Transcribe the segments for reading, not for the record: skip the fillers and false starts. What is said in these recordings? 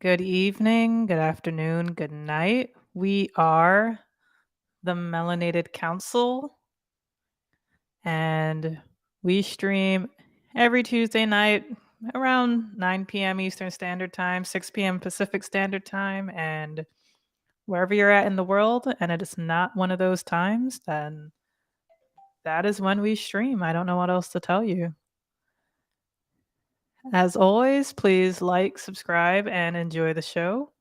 Good evening, good afternoon, good night. We are the Melanated Council, and we stream every Tuesday night around 9 p.m. Eastern Standard Time, 6 p.m. Pacific Standard Time, and wherever you're at in the world, and it is not one of those times, then that is when we stream. I don't know what else to tell you. As always, please like, subscribe, and enjoy the show.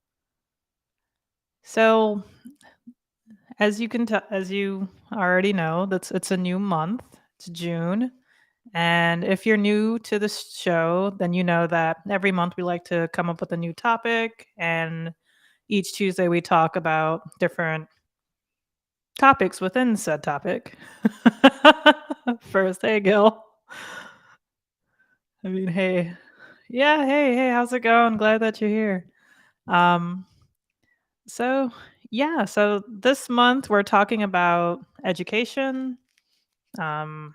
So, as you already know, it's a new month. It's June. And if you're new to this show, then you know that every month we like to come up with a new topic, and each Tuesday we talk about different topics within said topic. First, hey Gil. I mean, hey. Yeah, hey, how's it going? Glad that you're here. Um so yeah, so this month we're talking about education. Um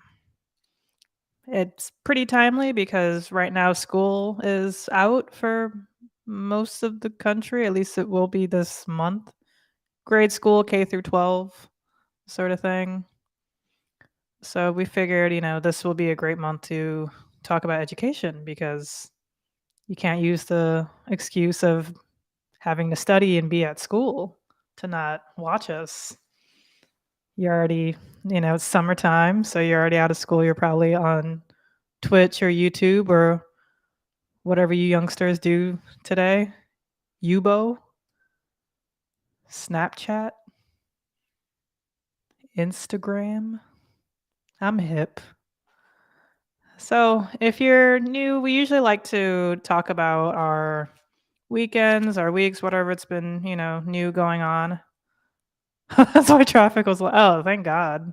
It's pretty timely because right now school is out for most of the country. At least it will be this month. Grade school, K through 12 sort of thing. So we figured, this will be a great month to talk about education because you can't use the excuse of having to study and be at school to not watch us. You're already, it's summertime, so you're already out of school. You're probably on Twitch or YouTube or whatever you youngsters do today. Yubo, Snapchat, Instagram. I'm hip. So, if you're new, we usually like to talk about our weekends, our weeks, whatever it's been, new going on. That's why traffic was like, oh, thank God.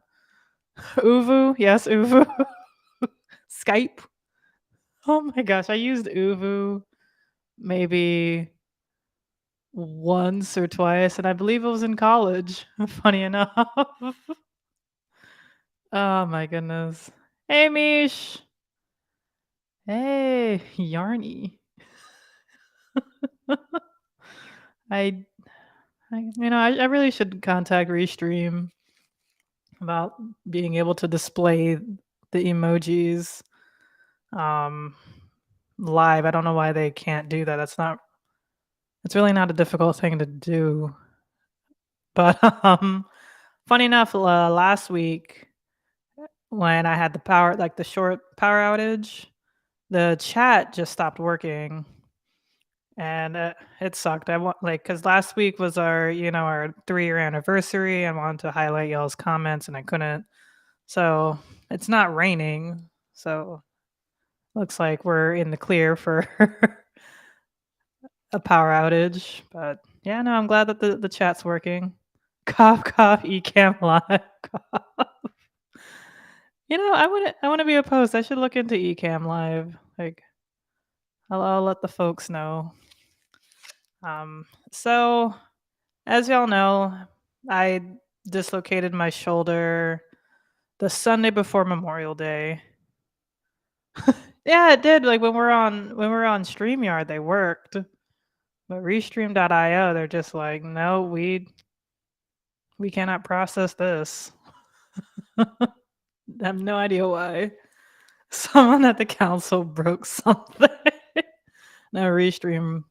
Uvu, yes, Uvu. Skype. Oh my gosh, I used Uvu maybe once or twice, and I believe it was in college. Funny enough. Oh my goodness. Hey, Mish. Hey, Yarny. I, I really should contact Restream about being able to display the emojis um live. I don't know why they can't do that. It's really not a difficult thing to do. But funny enough, last week when I had the power, like the short power outage, the chat just stopped working, and it sucked. I want because last week was our 3-year anniversary. I wanted to highlight y'all's comments, and I couldn't. So it's not raining, so looks like we're in the clear for a power outage. But yeah, no, I'm glad that the chat's working. Cough, cough, eCam live. Cough. I want to be a post. I should look into eCam live. Like, I'll let the folks know. So as y'all know, I dislocated my shoulder the Sunday before Memorial Day. Yeah, it did. Like when we're on StreamYard, they worked. But Restream.io, they're just like, no, we cannot process this. I have no idea why. Someone at the council broke something. No, Restream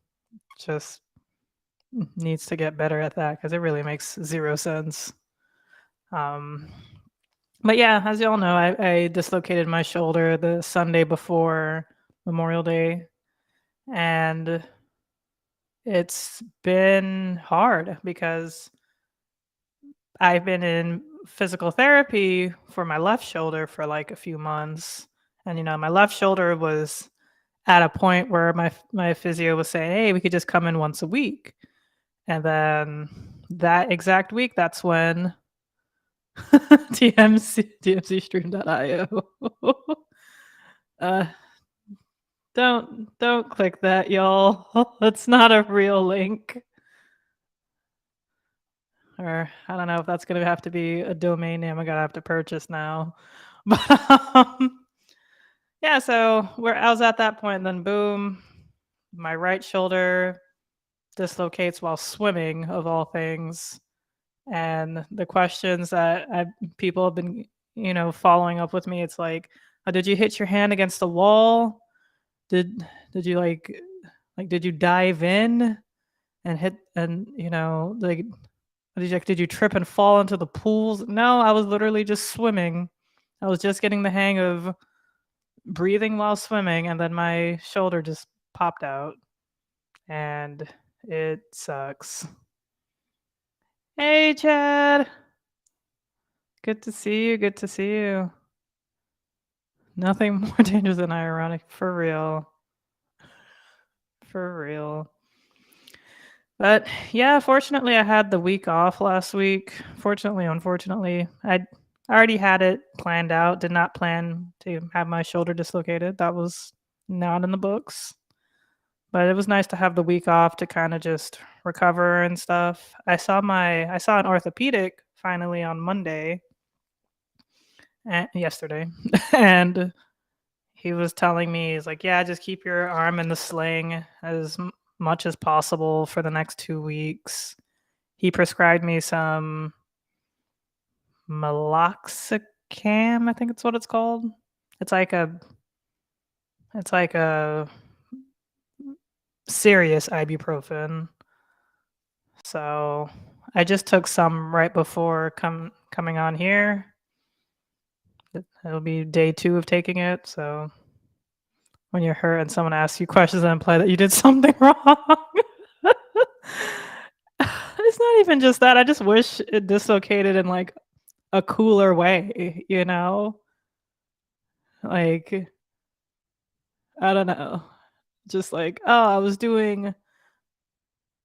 just needs to get better at that because it really makes zero sense. Um, but yeah, as y'all know, I dislocated my shoulder the Sunday before Memorial Day, and it's been hard because I've been in physical therapy for my left shoulder for like a few months, and my left shoulder was at a point where my physio was saying, "Hey, we could just come in once a week," and then that exact week, that's when tmcstream.io. uh, don't click that, y'all. That's not a real link. Or I don't know if that's gonna have to be a domain name I'm gonna have to purchase now. But yeah, so where I was at that point, and then boom, my right shoulder dislocates while swimming, of all things. And the questions that people have been, following up with me, it's like, did you hit your hand against the wall? Did you like did you dive in and hit and like did you trip and fall into the pools? No, I was literally just swimming. I was just getting the hang of breathing while swimming, and then my shoulder just popped out, and it sucks. Hey, Chad. Good to see you. Good to see you. Nothing more dangerous than ironic. For real. For real. But yeah, fortunately, I had the week off last week. Fortunately, unfortunately, I already had it planned out. Did not plan to have my shoulder dislocated. That was not in the books. But it was nice to have the week off to kind of just recover and stuff. I saw an orthopedic finally on Monday, yesterday, and he was telling me, he's like, yeah, just keep your arm in the sling as much as possible for the next 2 weeks. He prescribed me some meloxicam, I think it's what it's called. It's like a it's like a serious ibuprofen. So I just took some right before coming on here. It'll be day 2 of taking it. So when you're hurt and someone asks you questions and imply that you did something wrong. It's not even just that. I just wish it dislocated in like a cooler way, Like, I don't know. Just like, oh, I was doing,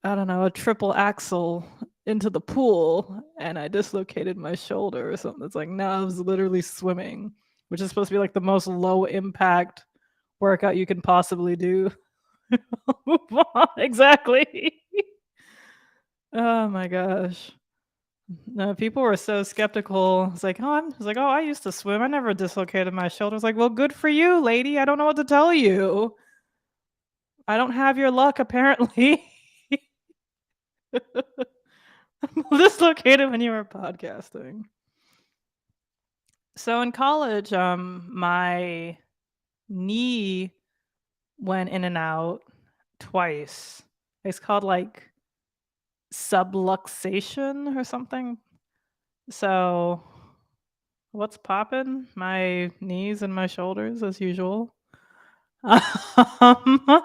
I don't know, a triple axel into the pool and I dislocated my shoulder or something. It's like, no, I was literally swimming, which is supposed to be like the most low impact workout you can possibly do. Exactly. Oh my gosh. No, people were so skeptical. It's like, oh, I used to swim. I never dislocated my shoulder. It's like, well, good for you, lady. I don't know what to tell you. I don't have your luck, apparently. Dislocated when you were podcasting. So in college, my knee went in and out twice. It's called like subluxation or something. So what's poppin'? My knees and my shoulders as usual. Um,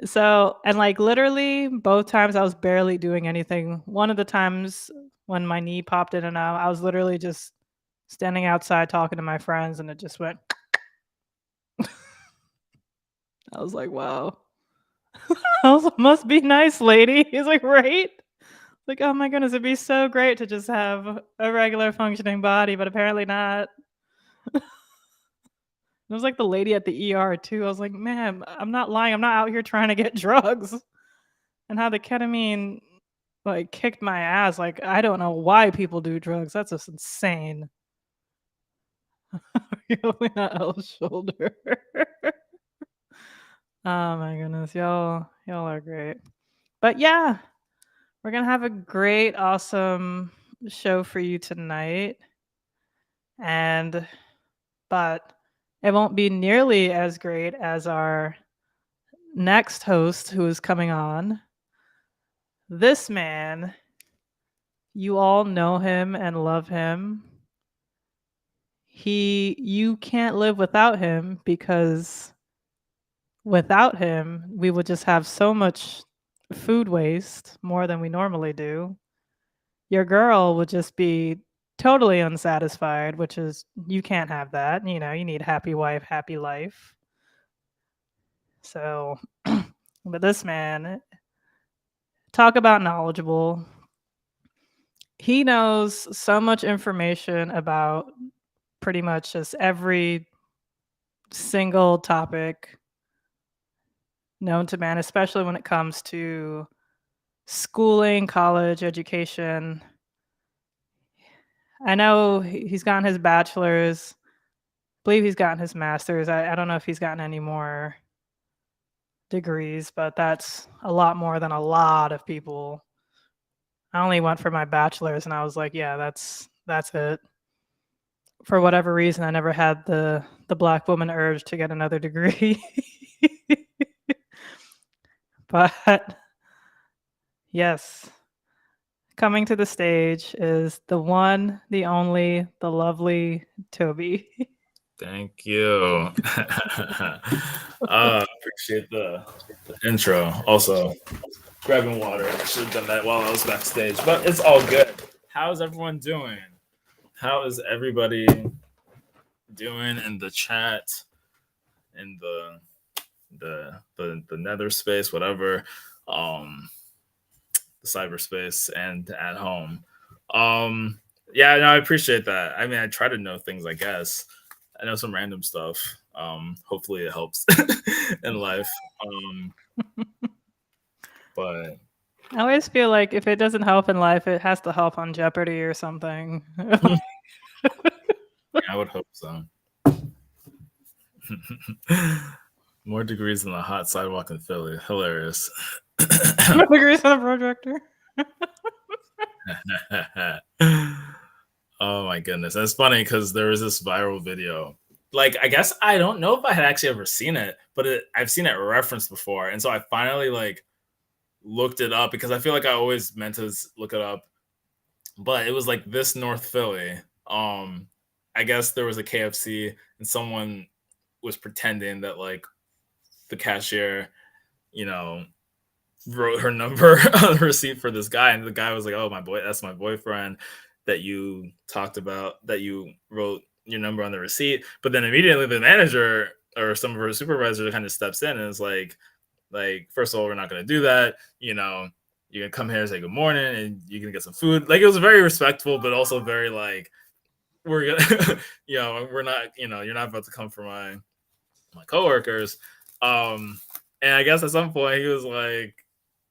so and like literally both times I was barely doing anything. One of the times when my knee popped in and out, I was literally just standing outside talking to my friends and it just went. I was like, wow. Must be nice, lady. He's like, right? Like, oh my goodness, it'd be so great to just have a regular functioning body, but apparently not. It was like the lady at the ER too. I was like, ma'am, I'm not lying. I'm not out here trying to get drugs. And how the ketamine like kicked my ass. Like, I don't know why people do drugs. That's just insane. Really not L's shoulder. Oh my goodness, y'all are great. But yeah, we're gonna have a great, awesome show for you tonight. But it won't be nearly as great as our next host who is coming on. This man, you all know him and love him. You can't live without him because without him, we would just have so much food waste, more than we normally do. Your girl would just be totally unsatisfied, which is you can't have that. You need happy wife, happy life. So, but this man, talk about knowledgeable. He knows so much information about pretty much just every single topic known to man, especially when it comes to schooling, college, education. I know he's gotten his bachelor's. I believe he's gotten his master's. I don't know if he's gotten any more degrees, but that's a lot more than a lot of people. I only went for my bachelor's and I was like, yeah, that's it. For whatever reason, I never had the black woman urge to get another degree. But yes, coming to the stage is the one, the only, the lovely Toby. Thank you. Appreciate the intro. Also, grabbing water. I should have done that while I was backstage, but it's all good. How's everyone doing? How is everybody doing in the chat, in the nether space, whatever, um, the cyberspace, and at home? Um, yeah, no, I appreciate that. I mean, I try to know things, I guess. I know some random stuff. Hopefully it helps in life. But I always feel like if it doesn't help in life, it has to help on Jeopardy or something. I would hope so. More degrees than the hot sidewalk in Philly. Hilarious. Degrees on a projector. Oh my goodness. That's funny because there was this viral video. Like, I guess I don't know if I had actually ever seen it, but I've seen it referenced before. And so I finally like looked it up because I feel like I always meant to look it up. But it was like this North Philly. I guess there was a KFC and someone was pretending that like the cashier, you know, wrote her number on the receipt for this guy, and the guy was like, "Oh, my boy, that's my boyfriend that you talked about, that you wrote your number on the receipt." But then immediately the manager or some of her supervisors kind of steps in and is like, first of all, we're not going to do that. You know, you can come here and say good morning, and you can get some food. Like it was very respectful, but also very like, we're gonna, we're not, you're not about to come for my coworkers. And I guess at some point he was like,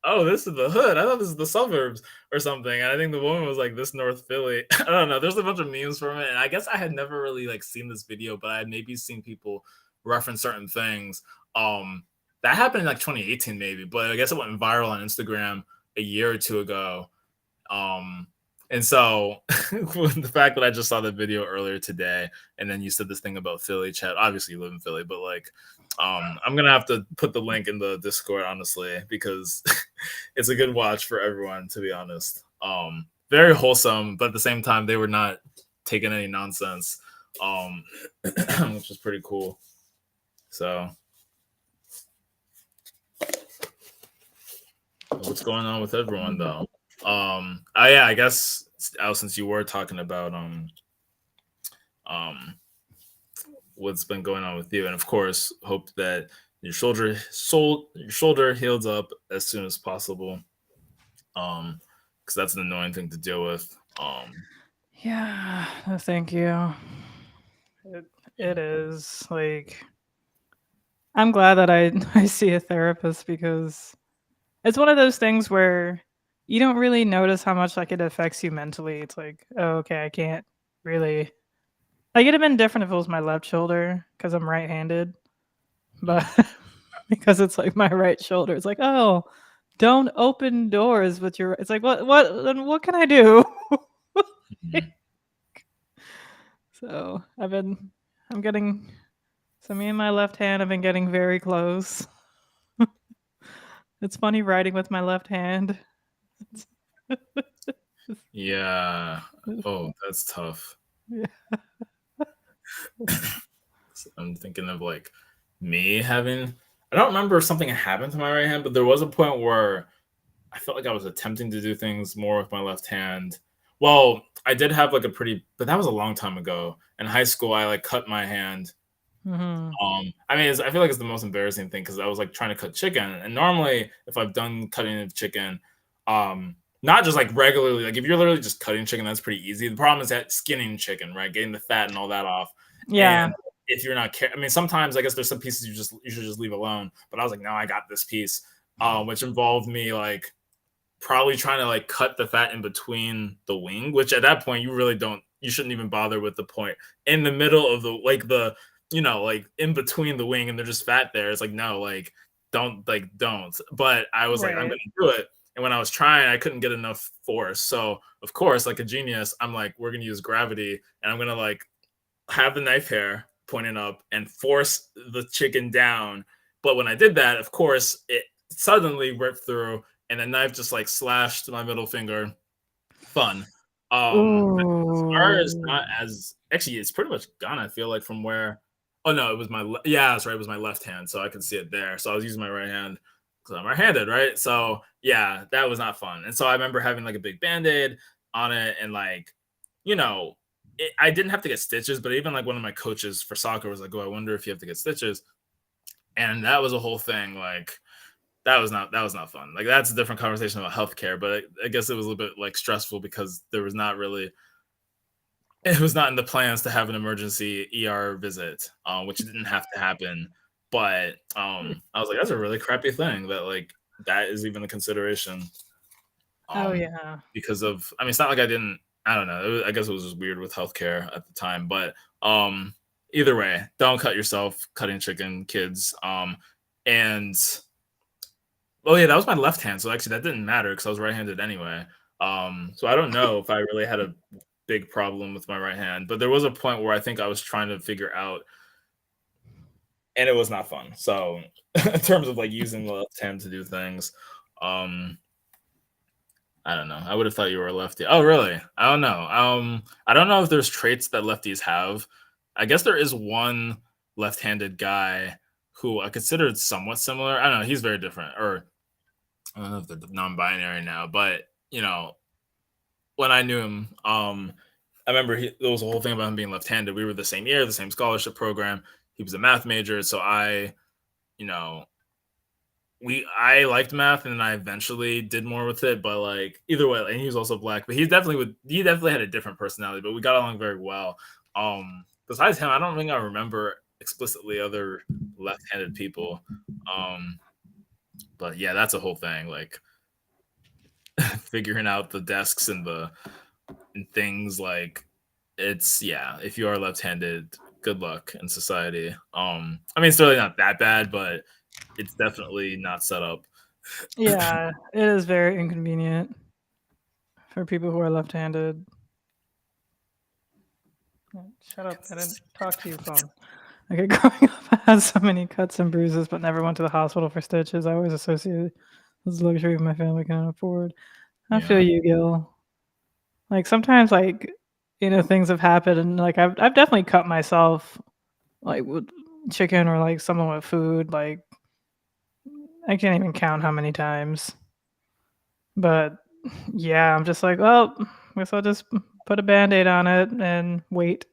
"Oh, this is the hood. I thought this is the suburbs or something." And I think the woman was like, "This North Philly." I don't know. There's a bunch of memes from it, and I guess I had never really like seen this video, but I had maybe seen people reference certain things. That happened in like 2018 maybe, but I guess it went viral on Instagram a year or two ago. And so the fact that I just saw the video earlier today, and then you said this thing about Philly chat. Obviously, you live in Philly, but like, I'm gonna have to put the link in the Discord, honestly, because it's a good watch for everyone. To be honest, very wholesome, but at the same time, they were not taking any nonsense, which is pretty cool. So, what's going on with everyone though? Yeah, I guess since you were talking about what's been going on with you, and of course, hope that your shoulder heals up as soon as possible. Because that's an annoying thing to deal with. Yeah, no, thank you. It is like I'm glad that I see a therapist because it's one of those things where you don't really notice how much like it affects you mentally. It's like, oh, okay, I can't really like it'd have been different if it was my left shoulder because I'm right-handed, but because it's like my right shoulder, it's like, oh, don't open doors with your. It's like then what can I do? So I'm getting. So me and my left hand have been getting very close. It's funny writing with my left hand. Yeah. Oh, that's tough. Yeah. I'm thinking of like me having. I don't remember if something happened to my right hand, but there was a point where I felt like I was attempting to do things more with my left hand. Well, I did have like but that was a long time ago. In high school, I like cut my hand. Mm-hmm. I mean, I feel like it's the most embarrassing thing because I was like trying to cut chicken, and normally if I've done cutting of chicken, not just like regularly, like if you're literally just cutting chicken, that's pretty easy. The problem is that skinning chicken, right, getting the fat and all that off, Yeah. and if you're not, I mean, sometimes I guess there's some pieces you should just leave alone. But I was like, no, I got this piece, which involved me like probably trying to like cut the fat in between the wing, which at that point you shouldn't even bother with the point in the middle of the like in between the wing and they're just fat there. It's like, no, like don't. But I was like, I'm Right. gonna do it. And when I was trying, I couldn't get enough force. So of course, like a genius, I'm like, we're gonna use gravity, and I'm gonna like have the knife hair pointing up and force the chicken down. But when I did that, of course, it suddenly ripped through, and the knife just like slashed my middle finger. Fun. As far as Ooh. not as actually, it's pretty much gone. I feel like from where. Oh no, it was yeah, that's right. It was my left hand, so I could see it there. So I was using my right hand because I'm right-handed, right? So yeah, that was not fun. And so I remember having like a big band-aid on it, and like, you know, I didn't have to get stitches, but even like one of my coaches for soccer was like, "Oh, I wonder if you have to get stitches," and that was a whole thing. Like that was not fun. Like that's a different conversation about healthcare, but I guess it was a little bit like stressful because there was not really it was not in the plans to have an emergency ER visit, which didn't have to happen. But I was like, that's a really crappy thing that like that is even a consideration. Oh Um, yeah. because of, I mean, it's not like I didn't. I don't know. I guess it was just weird with healthcare at the time. But either way, don't cut yourself cutting chicken, kids. And oh yeah, that was my left hand. So actually, that didn't matter because I was right-handed anyway. So I don't know if I really had a big problem with my right hand, but there was a point where I think I was trying to figure out, and it was not fun. So in terms of like using the left hand to do things, um, I don't know. I would have thought you were a lefty. Oh, really? I don't know. I don't know if there's traits that lefties have. I guess there is one left-handed guy who I considered somewhat similar. I don't know. He's very different, or I don't know if they're non-binary now, but when I knew him, I remember there was a whole thing about him being left-handed. We were the same year, the same scholarship program. He was a math major, so you know, I liked math, and then I eventually did more with it. But like either way, and he was also black, but he definitely had a different personality. But we got along very well. Besides him, I don't think I remember explicitly other left-handed people. Um, but yeah, that's a whole thing. Like figuring out the desks and things like it's yeah, if you are left-handed, good luck in society. I mean it's really not that bad, but it's definitely not set up. Yeah, it is very inconvenient for people who are left-handed. Shut up! I didn't talk to you, phone. Okay, growing up, I had so many cuts and bruises, but never went to the hospital for stitches. I always associated this luxury my family can afford. I feel Yeah. you, Gil. Like sometimes, like things have happened, and like I've definitely cut myself, like with chicken or like something with food. Like I can't even count how many times. But yeah, I'm just like, well, guess I'll just put a band-aid on it and wait.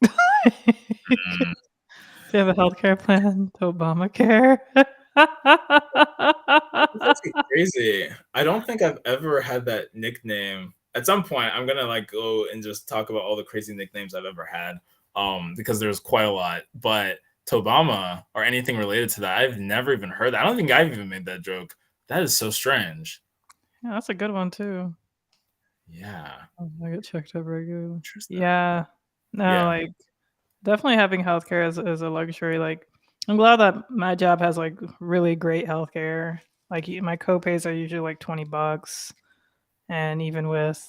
Mm. Do you have a healthcare plan to Obamacare? It's actually crazy. I don't think I've ever had that nickname. At some point, I'm gonna like go and just talk about all the crazy nicknames I've ever had. Because there's quite a lot. But to Obama or anything related to that, I've never even heard that. I don't think I've even made that joke. That is so strange. Yeah, that's a good one too. Yeah. I get checked out regularly. Interesting. Yeah. No, Yeah. like definitely having healthcare is a luxury. Like I'm glad that my job has like really great healthcare. Like my copays are usually like $20, and even with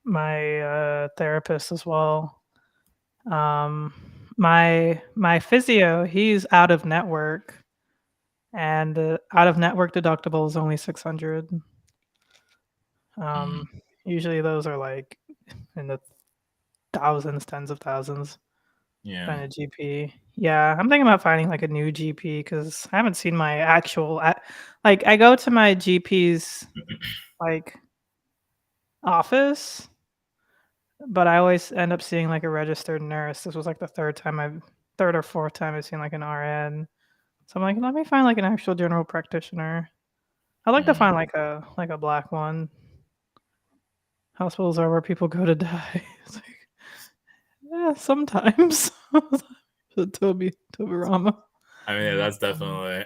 my therapist as well. Um, my physio, he's out of network, and the out of network deductible is only 600. Mm, Um, Usually those are like in the thousands, tens of thousands. yeah. Find a GP. Yeah, I'm thinking about finding like a new GP because I haven't seen my actual like I go to my GP's like office, but I always end up seeing like a registered nurse. This was like the third or fourth time I've seen like an RN. So I'm like, let me find like an actual general practitioner. I'd like to Mm, find like a black one. Hospitals are where people go to die. It's like, yeah, sometimes. Toby Rama. I mean, yeah, that's definitely.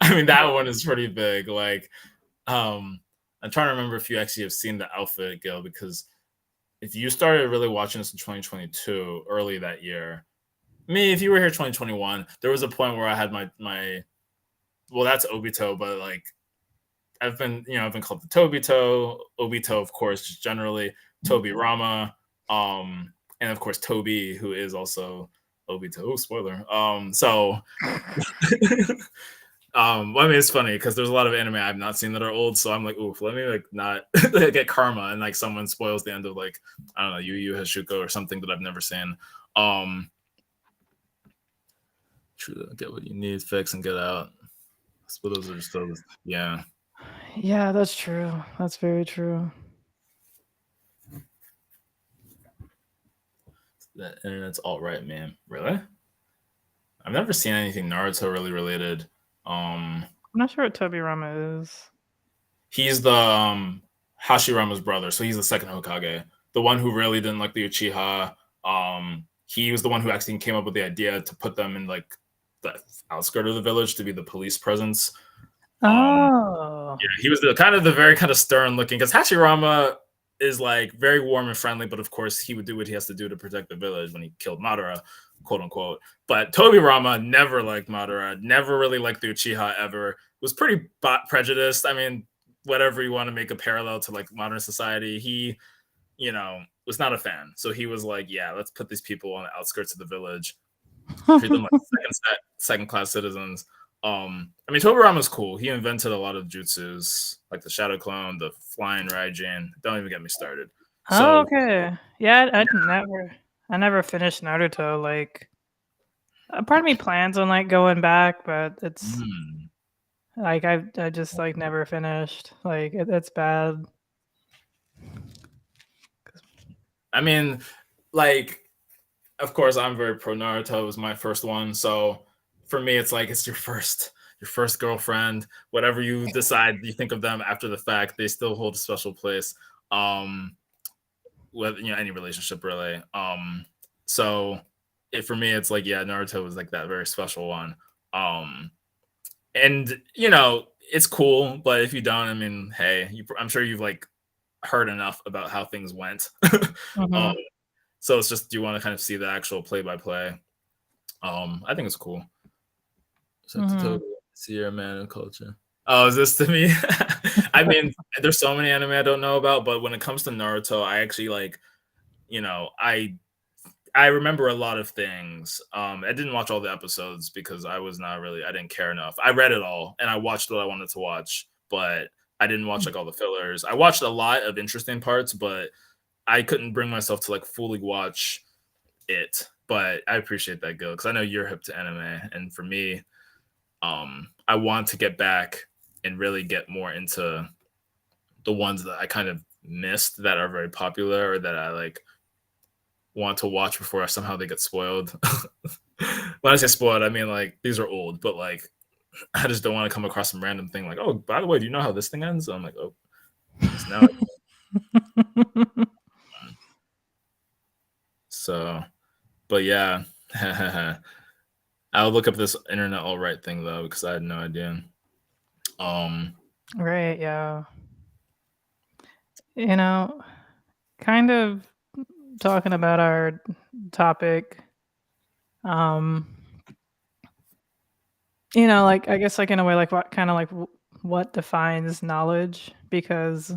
I mean, that one is pretty big. Like, I'm trying to remember if you actually have seen the outfit, Gil, because if you started really watching this in 2022, early that year, Me, if you were here 2021, there was a point where I had my well, that's Obito, but like I've been called the Tobito, Obito, of course, just generally Toby Rama, and of course Toby, who is also Obito. Oh, spoiler. Well, I mean, it's funny because there's a lot of anime I've not seen that are old, so I'm like, oof, let me like not get karma, and like someone spoils the end of like I don't know, Yu Yu Hakusho or something that I've never seen. Um, True, get what you need, fix, and get out. But those are still, yeah. Yeah, that's true. That's very true. The internet's all right, man. Really? I've never seen anything Naruto really related. Um, I'm not sure what Tobirama is. he's the Hashirama's brother, so he's the second Hokage, the one who really didn't like the Uchiha. He was the one who actually came up with the idea to put them in like the outskirt of the village to be the police presence. Oh. Yeah, he was the kind of the very kind of stern looking because Hashirama is like very warm and friendly, but of course he would do what he has to do to protect the village when he killed Madara, quote unquote. But Tobirama never liked Madara, never really liked the Uchiha ever. Was pretty prejudiced. I mean, whatever you want to make a parallel to like modern society, he, was not a fan. So he was like, yeah, let's put these people on the outskirts of the village, treat them like second class citizens. I mean, Tobirama's cool. He invented a lot of jutsus, like the Shadow Clone, the Flying Raijin. Don't even get me started. Oh, So, okay. Yeah, I never finished Naruto. Like, part of me plans on like going back, but it's mm, like I just like never finished. Like it's bad. I mean, like, of course, I'm very pro Naruto. It was my first one, so for me, it's like it's your first girlfriend. Whatever you decide, you think of them after the fact, they still hold a special place. Um, with any relationship really. So for me, it's like yeah, Naruto was like that very special one. Um, and it's cool, but if you don't, I mean, hey, I'm sure you've like heard enough about how things went. um, Mhm. so it's just do you want to kind of see the actual play by play? I think it's cool. So to Mhm. totally see your man and culture. Oh, is this to me? I mean, there's so many anime I don't know about, but when it comes to Naruto, I actually like, I remember a lot of things. I didn't watch all the episodes because I didn't care enough. I read it all and I watched what I wanted to watch, but I didn't watch like all the fillers. I watched a lot of interesting parts, but I couldn't bring myself to like fully watch it. But I appreciate that, Gil, because I know you're hip to anime, and for me, I want to get back and really get more into the ones that I kind of missed that are very popular or that I like want to watch before somehow they get spoiled. When I say spoiled, I mean like these are old, but like I just don't want to come across some random thing like, oh, by the way, do you know how this thing ends? I'm like, oh, it's now. So, but yeah, I'll look up this internet all right thing though because I had no idea. Um, Right, yeah. You know, kind of talking about our topic, um, like I guess like in a way like what kind of like what defines knowledge because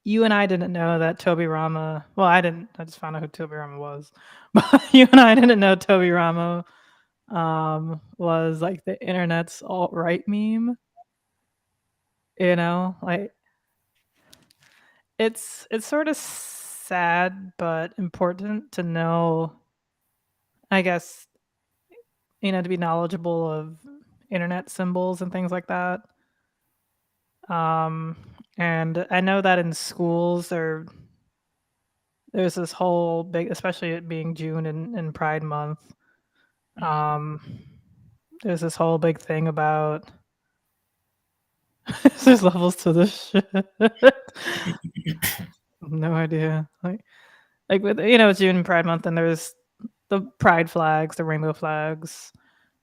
you and I didn't know that Toby Rama. Well, I didn't. I just found out who Toby Rama was, but you and I didn't know Toby Rama was like the internet's alt right meme. Like it's sort of sad but important to know. I guess to be knowledgeable of internet symbols and things like that. Um, and I know that in schools there's this whole big, especially it being June and Pride Month. Um, there's this whole big thing about there's levels to this shit. No idea. Like with it's June and Pride Month, and there's the pride flags, the rainbow flags,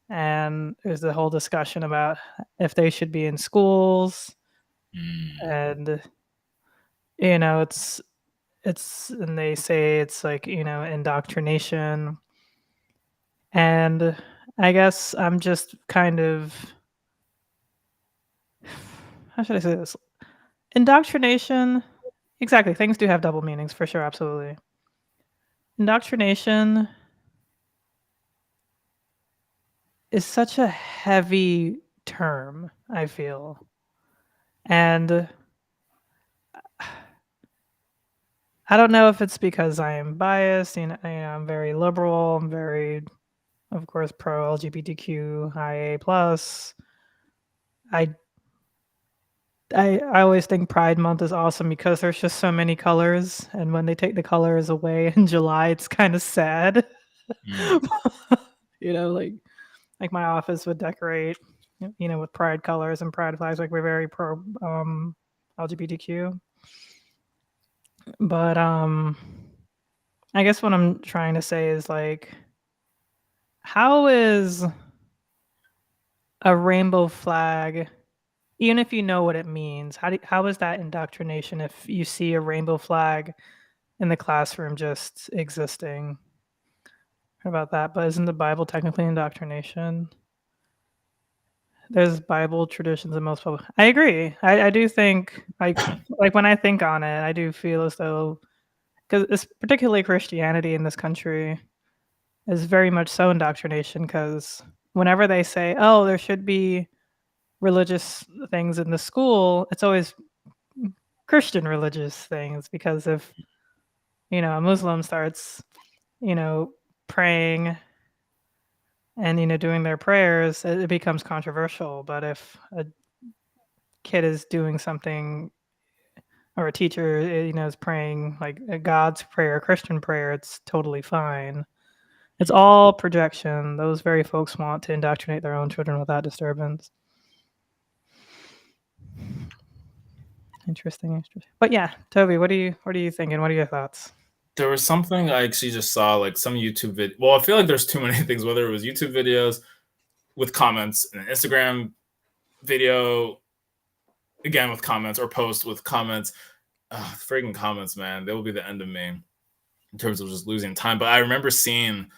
and there's the whole discussion about if they should be in schools, mm, and it's and they say it's like, indoctrination. And I guess I'm just kind of, how should I say this? Indoctrination, exactly. Things do have double meanings for sure, absolutely. Indoctrination is such a heavy term, I feel. And I don't know if it's because I am biased, I'm very liberal, I'm very, of course, pro LGBTQ plus. I I always think Pride Month is awesome because there's just so many colors, and when they take the colors away in July, it's kind of sad. Mm. Like my office would decorate, with pride colors and pride flags. Like we're very pro LGBTQ. But I guess what I'm trying to say is like, how is a rainbow flag, even if you know what it means, how is that indoctrination if you see a rainbow flag in the classroom just existing? How about that? But isn't the Bible technically indoctrination? There's Bible traditions in most public. I agree. I do think like when I think on it, I do feel as though, because it's particularly Christianity in this country is very much so indoctrination, because whenever they say, oh, there should be religious things in the school, it's always Christian religious things, because if a Muslim starts you know praying and doing their prayers, it becomes controversial. But if a kid is doing something, or a teacher is praying like a God's prayer, a Christian prayer, it's totally fine. It's all projection. Those very folks want to indoctrinate their own children without disturbance. Interesting. But yeah, Toby, what are you thinking? What are your thoughts? There was something I actually just saw, like some YouTube video. Well, I feel like there's too many things, whether it was YouTube videos with comments and an Instagram video again with comments, or post with comments. Freaking comments, man. They will be the end of me in terms of just losing time. But I remember seeing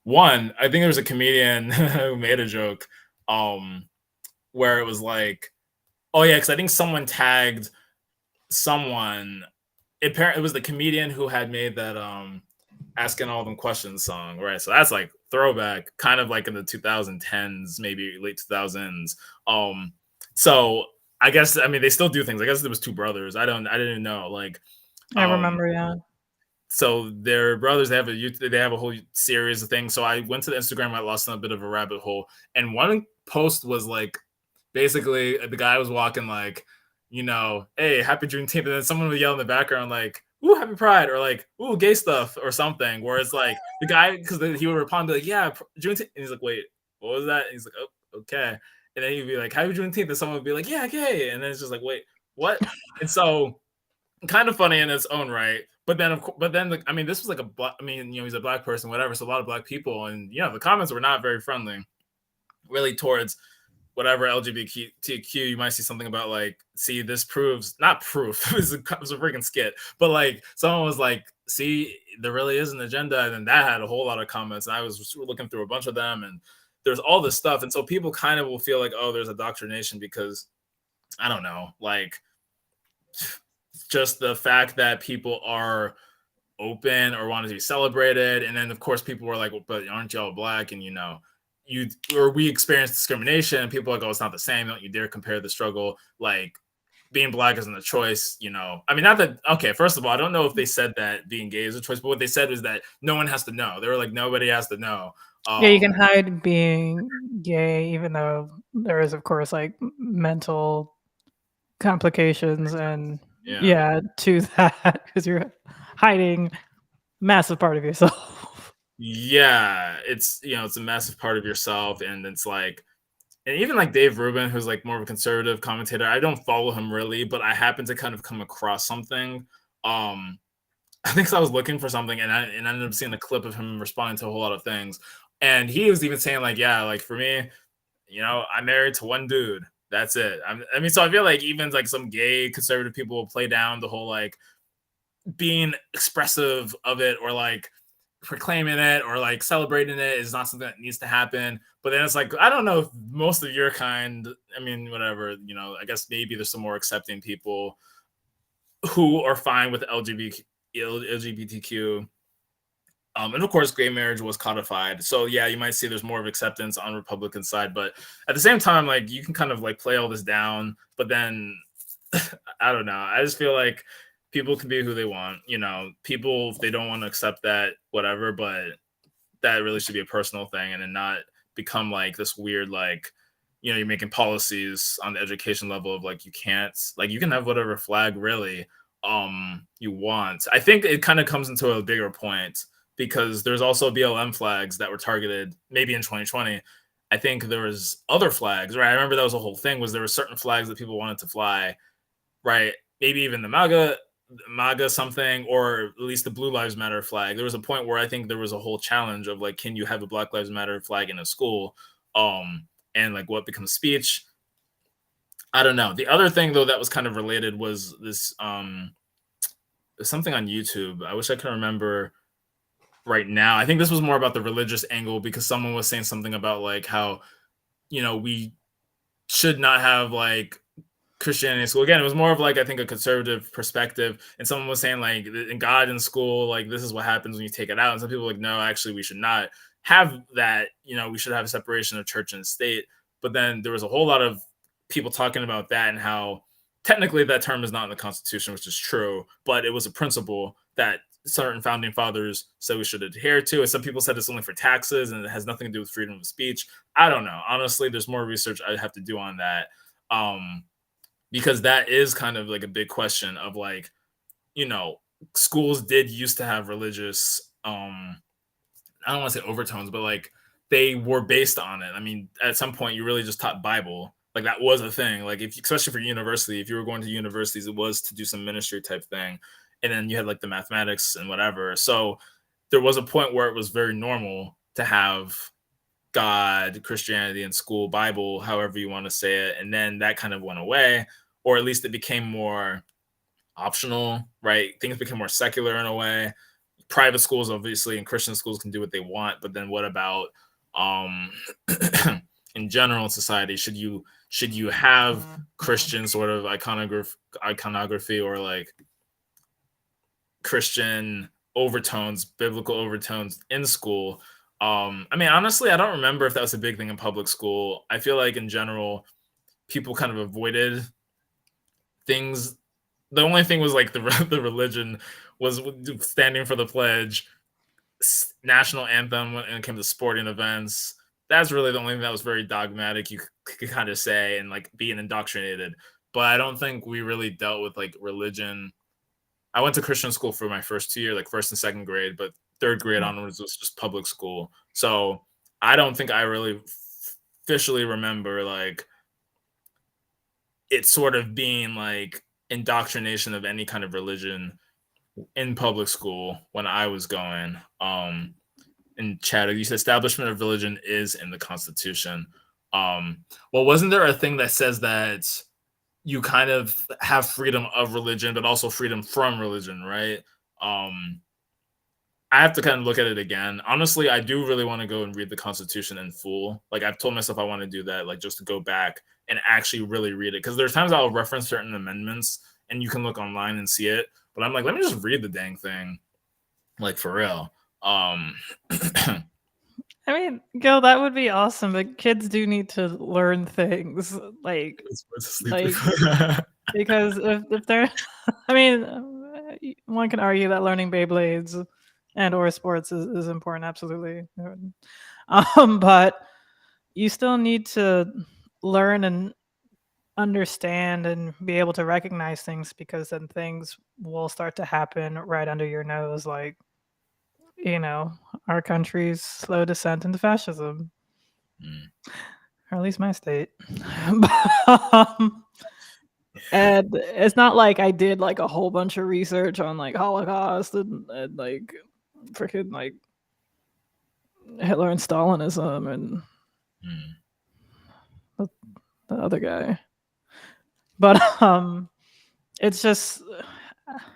one, I think there was a comedian who made a joke where it was like, oh yeah, because I think someone tagged someone. It was the comedian who had made that asking all them questions song, right? So that's like throwback, kind of like in the 2010s, maybe late 2000s. So I guess, I mean, they still do things. I guess there was two brothers. I didn't know. Like, I remember, yeah. so their brothers, they have a whole series of things. So I went to the Instagram, I lost in a bit of a rabbit hole, and one post was like, basically the guy was walking like, hey, happy Juneteenth, and then someone would yell in the background like, ooh, happy Pride, or like, ooh, gay stuff, or something. Where it's like the guy, because he would respond, be like, yeah, Juneteenth, and he's like, wait, what was that? And he's like, oh, okay, and then he'd be like, happy Juneteenth, and someone would be like, yeah, gay, and then it's just like, wait, what? And so kind of funny in its own right. But then, I mean, this was like he's a black person, whatever. So a lot of black people, and the comments were not very friendly, really, towards whatever LGBTQ. You might see something about like, see, this proves, not proof. It was a freaking skit, but like someone was like, see, there really is an agenda, and then that had a whole lot of comments. And I was just looking through a bunch of them, and there's all this stuff, and so people kind of will feel like, oh, there's indoctrination because I don't know, like just the fact that people are open or want to be celebrated. And then of course people were like, well, but aren't y'all black? And we experience discrimination, and people are like, oh, it's not the same. Don't you dare compare the struggle. Like, being black isn't a choice. I mean, not that, okay, first of all, I don't know if they said that being gay is a choice, but what they said was that no one has to know. They were like, nobody has to know. Yeah, you can hide being gay, even though there is, of course, like mental complications and to that, because you're hiding massive part of yourself. Yeah, it's a massive part of yourself, and it's like, and even like Dave Rubin, who's like more of a conservative commentator, I don't follow him really, but I happened to kind of come across something. I think so I was looking for something, and I ended up seeing a clip of him responding to a whole lot of things, and he was even saying like, yeah, like for me, I'm married to one dude. That's it. I mean, so I feel like even like some gay conservative people will play down the whole like, being expressive of it or like proclaiming it or like celebrating it is not something that needs to happen. But then it's like, I don't know if most of your kind, I mean, whatever, you know, I guess maybe there's some more accepting people who are fine with LGBTQ. And of course, gay marriage was codified. So yeah, you might see there's more of acceptance on Republican side, but at the same time, like you can kind of like play all this down, but then I don't know. I just feel like people can be who they want. You know, people if they don't want to accept that, whatever. But that really should be a personal thing, and then not become like this weird like, you know, you're making policies on the education level of like you can't like you can have whatever flag really you want. I think it kind of comes into a bigger point because there's also BLM flags that were targeted maybe in 2020. I think there was other flags, right? I remember that was a whole thing was there were certain flags that people wanted to fly, right? Maybe even the MAGA something, or at least the Blue Lives Matter flag. There was a point where I think there was a whole challenge of like, can you have a Black Lives Matter flag in a school? And like what becomes speech? I don't know. The other thing though that was kind of related was this something on YouTube. I wish I could remember right now. I think this was more about the religious angle because someone was saying something about like how, you know, we should not have like Christianity in school. Again, it was more of like I think a conservative perspective. And someone was saying like in God in school, like this is what happens when you take it out. And some people were like, no, actually we should not have that. You know, we should have a separation of church and state. But then there was a whole lot of people talking about that and how technically that term is not in the Constitution, which is true, but it was a principle that certain founding fathers said we should adhere to. And some people said it's only for taxes and it has nothing to do with freedom of speech. I don't know. Honestly, there's more research I have to do on that. Because that is kind of like a big question of like, you know, schools did used to have religious, I don't want to say overtones, but like they were based on it. I mean, at some point you really just taught Bible. Like that was a thing. Like if, especially for university, if you were going to universities, it was to do some ministry type thing. And then you had like the mathematics and whatever. So there was a point where it was very normal to have God, Christianity in school, Bible, however you want to say it. And then that kind of went away, or at least it became more optional, right? Things became more secular in a way. Private schools, obviously, and Christian schools can do what they want, but then what about in general in society? Should you have Christian sort of iconography or like Christian overtones, biblical overtones in school? I mean, honestly, I don't remember if that was a big thing in public school. I feel like in general, people kind of avoided things. The only thing was like the religion was standing for the pledge, national anthem when it came to sporting events. That's really the only thing that was very dogmatic. You could kind of say and like being indoctrinated. But I don't think we really dealt with like religion. I went to Christian school for my first 2 years, like first and second grade, but third grade onwards was just public school. So I don't think I really officially remember like it sort of being like indoctrination of any kind of religion in public school when I was going. In Chad, you said establishment of religion is in the Constitution. Well, wasn't there a thing that says that you kind of have freedom of religion, but also freedom from religion, right? I have to kind of look at it again. Honestly, I do really want to go and read the Constitution in full. Like I've told myself I want to do that, like just to go back and actually really read it. Because there's times I'll reference certain amendments and you can look online and see it. But I'm like, let me just read the dang thing. Like for real. I mean, Gil, that would be awesome, but kids do need to learn things like because if they're I mean, one can argue that learning Beyblades and or sports is important, absolutely. But you still need to learn and understand and be able to recognize things because then things will start to happen right under your nose, like, you know, our country's slow descent into fascism, or at least my state. And it's not like I did like a whole bunch of research on like Holocaust and like freaking like Hitler and Stalinism and the other guy. But it's just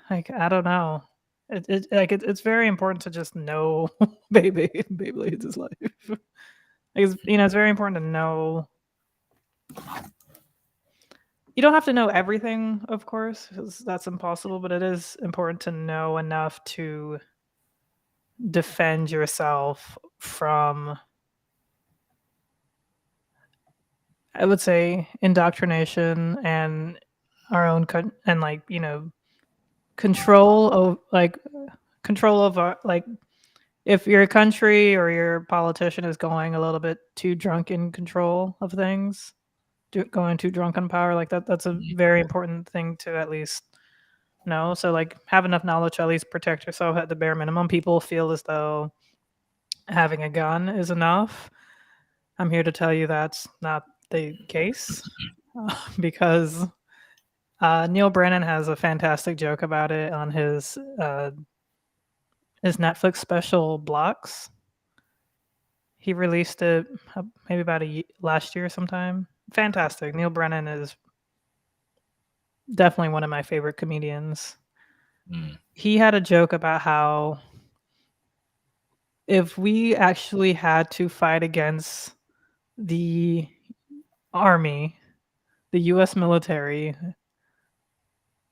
Like, I don't know. It's very important to just know Beyblades is life. Because, it's very important to know. You don't have to know everything, of course, because that's impossible, but it is important to know enough to defend yourself from, I would say, indoctrination and our own and control of control over if your country or your politician is going a little bit too drunk in control of things, going too drunk on power, like that's a very important thing to at least know. So like have enough knowledge to at least protect yourself at the bare minimum. People feel as though having a gun is enough. I'm here to tell you that's not the case, because Neil Brennan has a fantastic joke about it on his Netflix special Blocks. He released it maybe about last year sometime. Fantastic. Neil Brennan is definitely one of my favorite comedians. He had a joke about how if we actually had to fight against the army, the US military,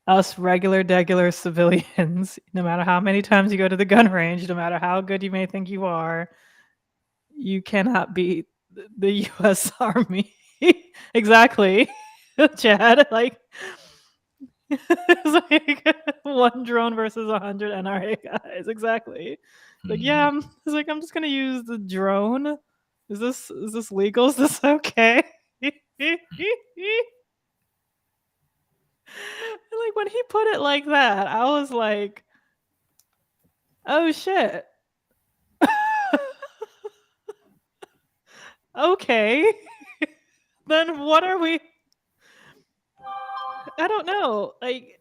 us regular civilians, no matter how many times you go to the gun range, no matter how good you may think you are, you cannot beat the US Army. Exactly. Chad, like it's like one drone versus 100 NRA guys. Exactly. Like, yeah, it's like I'm just gonna use the drone. Is this legal? Is this okay? Like when he put it like that, I was like, oh shit. Okay. Then what are we? I don't know. Like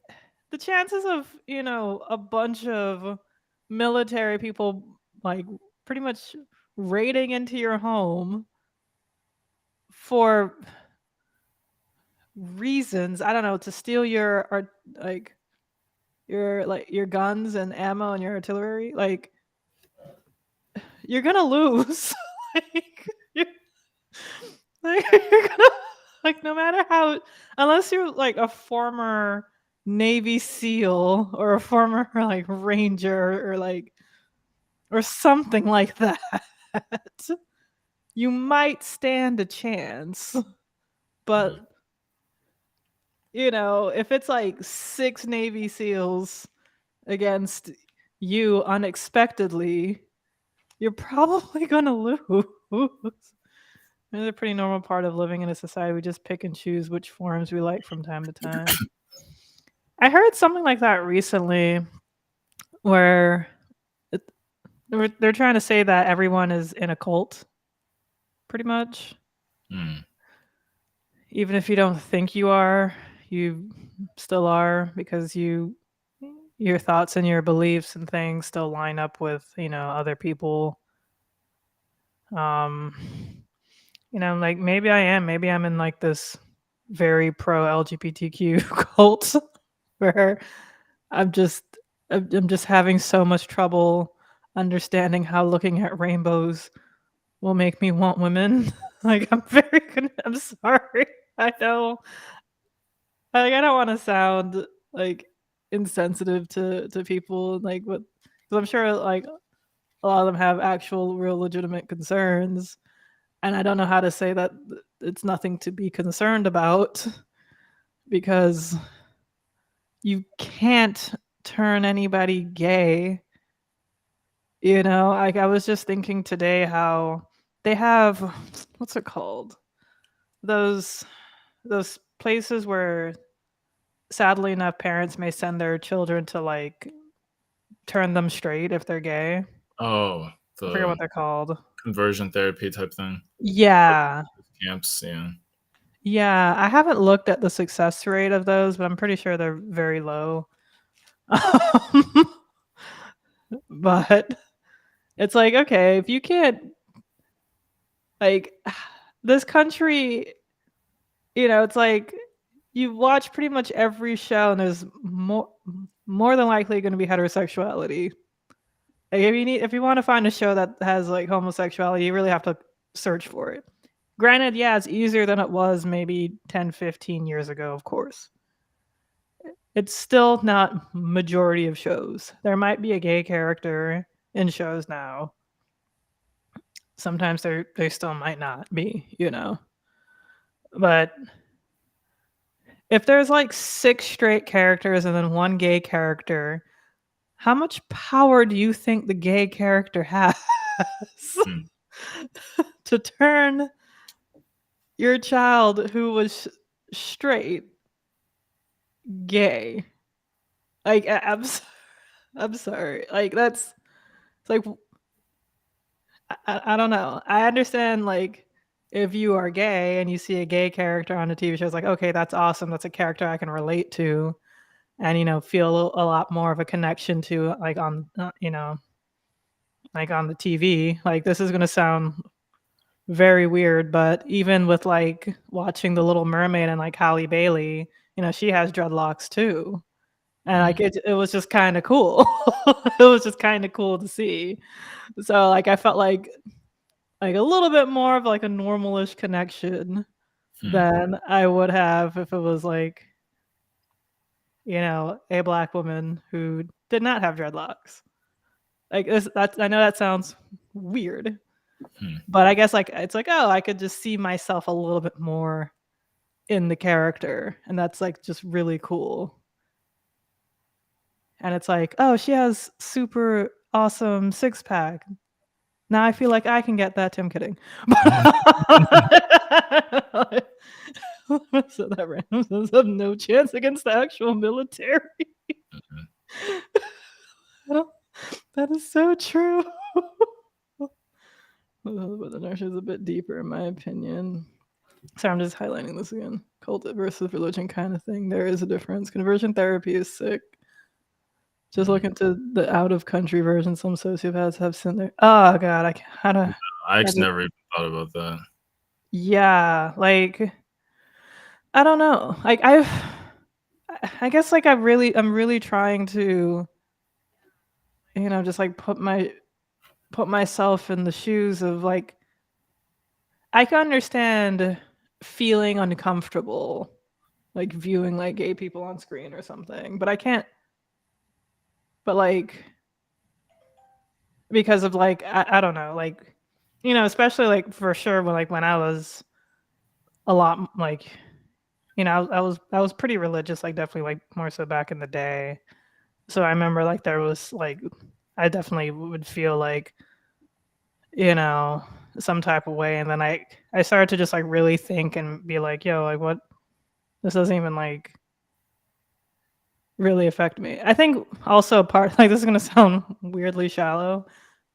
the chances of, a bunch of military people like pretty much raiding into your home for reasons, I don't know, to steal your art, your guns and ammo and your artillery, like you're gonna lose. like, you're, you're gonna, no matter how, unless you're like a former Navy SEAL or a former like Ranger or something like that, you might stand a chance. But if it's like 6 Navy SEALs against you unexpectedly, you're probably gonna lose. It's a pretty normal part of living in a society. We just pick and choose which forms we like from time to time. I heard something like that recently where they're trying to say that everyone is in a cult, pretty much. Even if you don't think you are, you still are, because your thoughts and your beliefs and things still line up with other people. Like maybe I'm in like this very pro LGBTQ cult where I'm just having so much trouble understanding how looking at rainbows will make me want women. Like I'm sorry. I know. Like I don't want to sound like insensitive to people, like, but because I'm sure like a lot of them have actual real legitimate concerns, and I don't know how to say that it's nothing to be concerned about, because you can't turn anybody gay. Like I was just thinking today how they have, what's it called, those places where sadly enough parents may send their children to like turn them straight if they're gay. Oh, I forget what they're called. Conversion therapy type thing. Yeah. Camps, yeah. Yeah, I haven't looked at the success rate of those, but I'm pretty sure they're very low. But it's like, okay, if you can't, like, this country, it's like you watch pretty much every show and there's more than likely going to be heterosexuality. Like if you want to find a show that has like homosexuality, you really have to search for it. Granted, yeah, it's easier than it was maybe 10, 15 years ago, of course. It's still not majority of shows. There might be a gay character in shows now. Sometimes they still might not be, you know. But if there's like 6 straight characters and then one gay character, how much power do you think the gay character has Mm. to turn your child who was straight gay? Like I'm sorry. Like that's it's like I don't know. I understand like if you are gay and you see a gay character on a TV show, it's like okay, that's awesome. That's a character I can relate to, and you know feel a lot more of a connection to like on you know like on the TV. Like this is gonna sound very weird, but even with like watching The Little Mermaid and like Halle Bailey, you know she has dreadlocks too, and like it was just kind of cool. It was just kind of cool to see. So like I felt like a little bit more of like a normalish connection than I would have if it was like, you know, a black woman who did not have dreadlocks. Like that's I know that sounds weird, but I guess like it's like oh, I could just see myself a little bit more in the character, and that's like just really cool. And it's like, oh, she has super awesome 6-pack. Now I feel like I can get that. I'm kidding. So that random says have no chance against the actual military. That is so true. But the nurse is a bit deeper, in my opinion. Sorry, I'm just highlighting this again. Cult versus religion kind of thing. There is a difference. Conversion therapy is sick. Just look into the out of country version. Some sociopaths have sent their. Oh god, I actually never even thought about that. Yeah, like I don't know. Like I guess like I'm really trying to, you know, just like put myself in the shoes of like I can understand feeling uncomfortable like viewing like gay people on screen or something, but I can't. But like because of like I don't know, like you know, especially like for sure when I was a lot like you know I was pretty religious, like definitely like more so back in the day. So I remember like there was like I definitely would feel like you know some type of way, and then I started to just like really think and be like, yo, like what this doesn't even like really affect me. I think also a part like this is gonna sound weirdly shallow.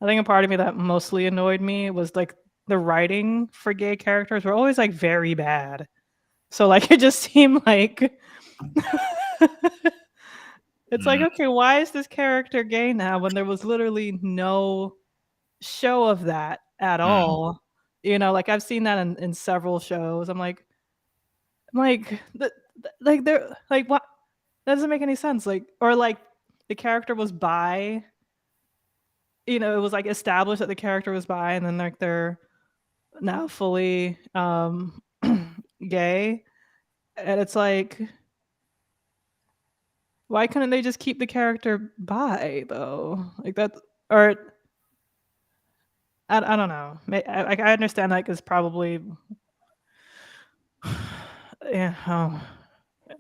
I think a part of me that mostly annoyed me was like the writing for gay characters were always like very bad. So like it just seemed like it's like okay, why is this character gay now when there was literally no show of that at all? You know, like I've seen that in several shows. I'm like like they're like what that doesn't make any sense. Like or like the character was bi, you know, it was like established that the character was bi, and then like they're now fully gay. And it's like, why couldn't they just keep the character bi though? Like that, or I don't know. I understand like it's probably, yeah. Oh,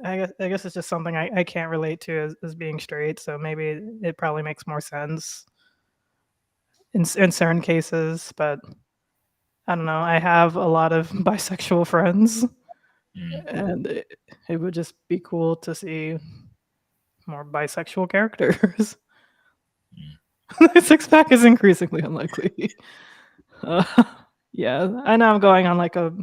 I guess it's just something I can't relate to as being straight. So maybe it probably makes more sense in certain cases, but I don't know. I have a lot of bisexual friends, and it would just be cool to see more bisexual characters. Six pack is increasingly unlikely. Uh, yeah, I know I'm going on like a.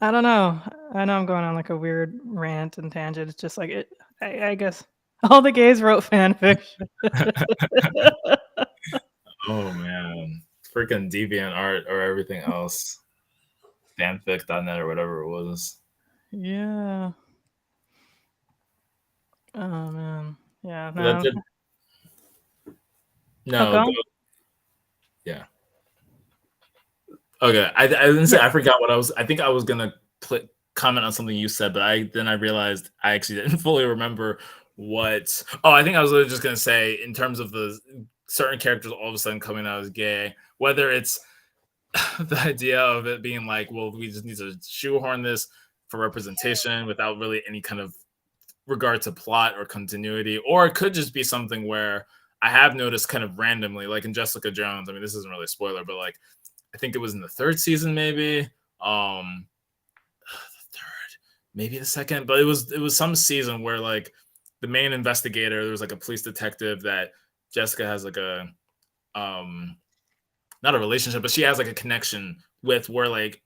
I don't know. I know I'm going on like a weird rant and tangent. It's just like it. I guess all the gays wrote fanfiction. Oh man, freaking Deviant Art or everything else, fanfic.net or whatever it was. Yeah. Oh man. Yeah. But that No. did Oh, no. go on. Yeah. Okay. I didn't say Yeah. I forgot what I was. I think I was gonna comment on something you said, but I realized I actually didn't fully remember what. Oh, I think I was literally just gonna say in terms of the certain characters all of a sudden coming out as gay, whether it's the idea of it being like, well, we just need to shoehorn this for representation without really any kind of regard to plot or continuity, or it could just be something where I have noticed kind of randomly, like in Jessica Jones. I mean, this isn't really a spoiler, but like I think it was in the third season, maybe. The third, maybe the second, but it was some season where like the main investigator, there was like a police detective that Jessica has like a um not a relationship, but she has like a connection with where like,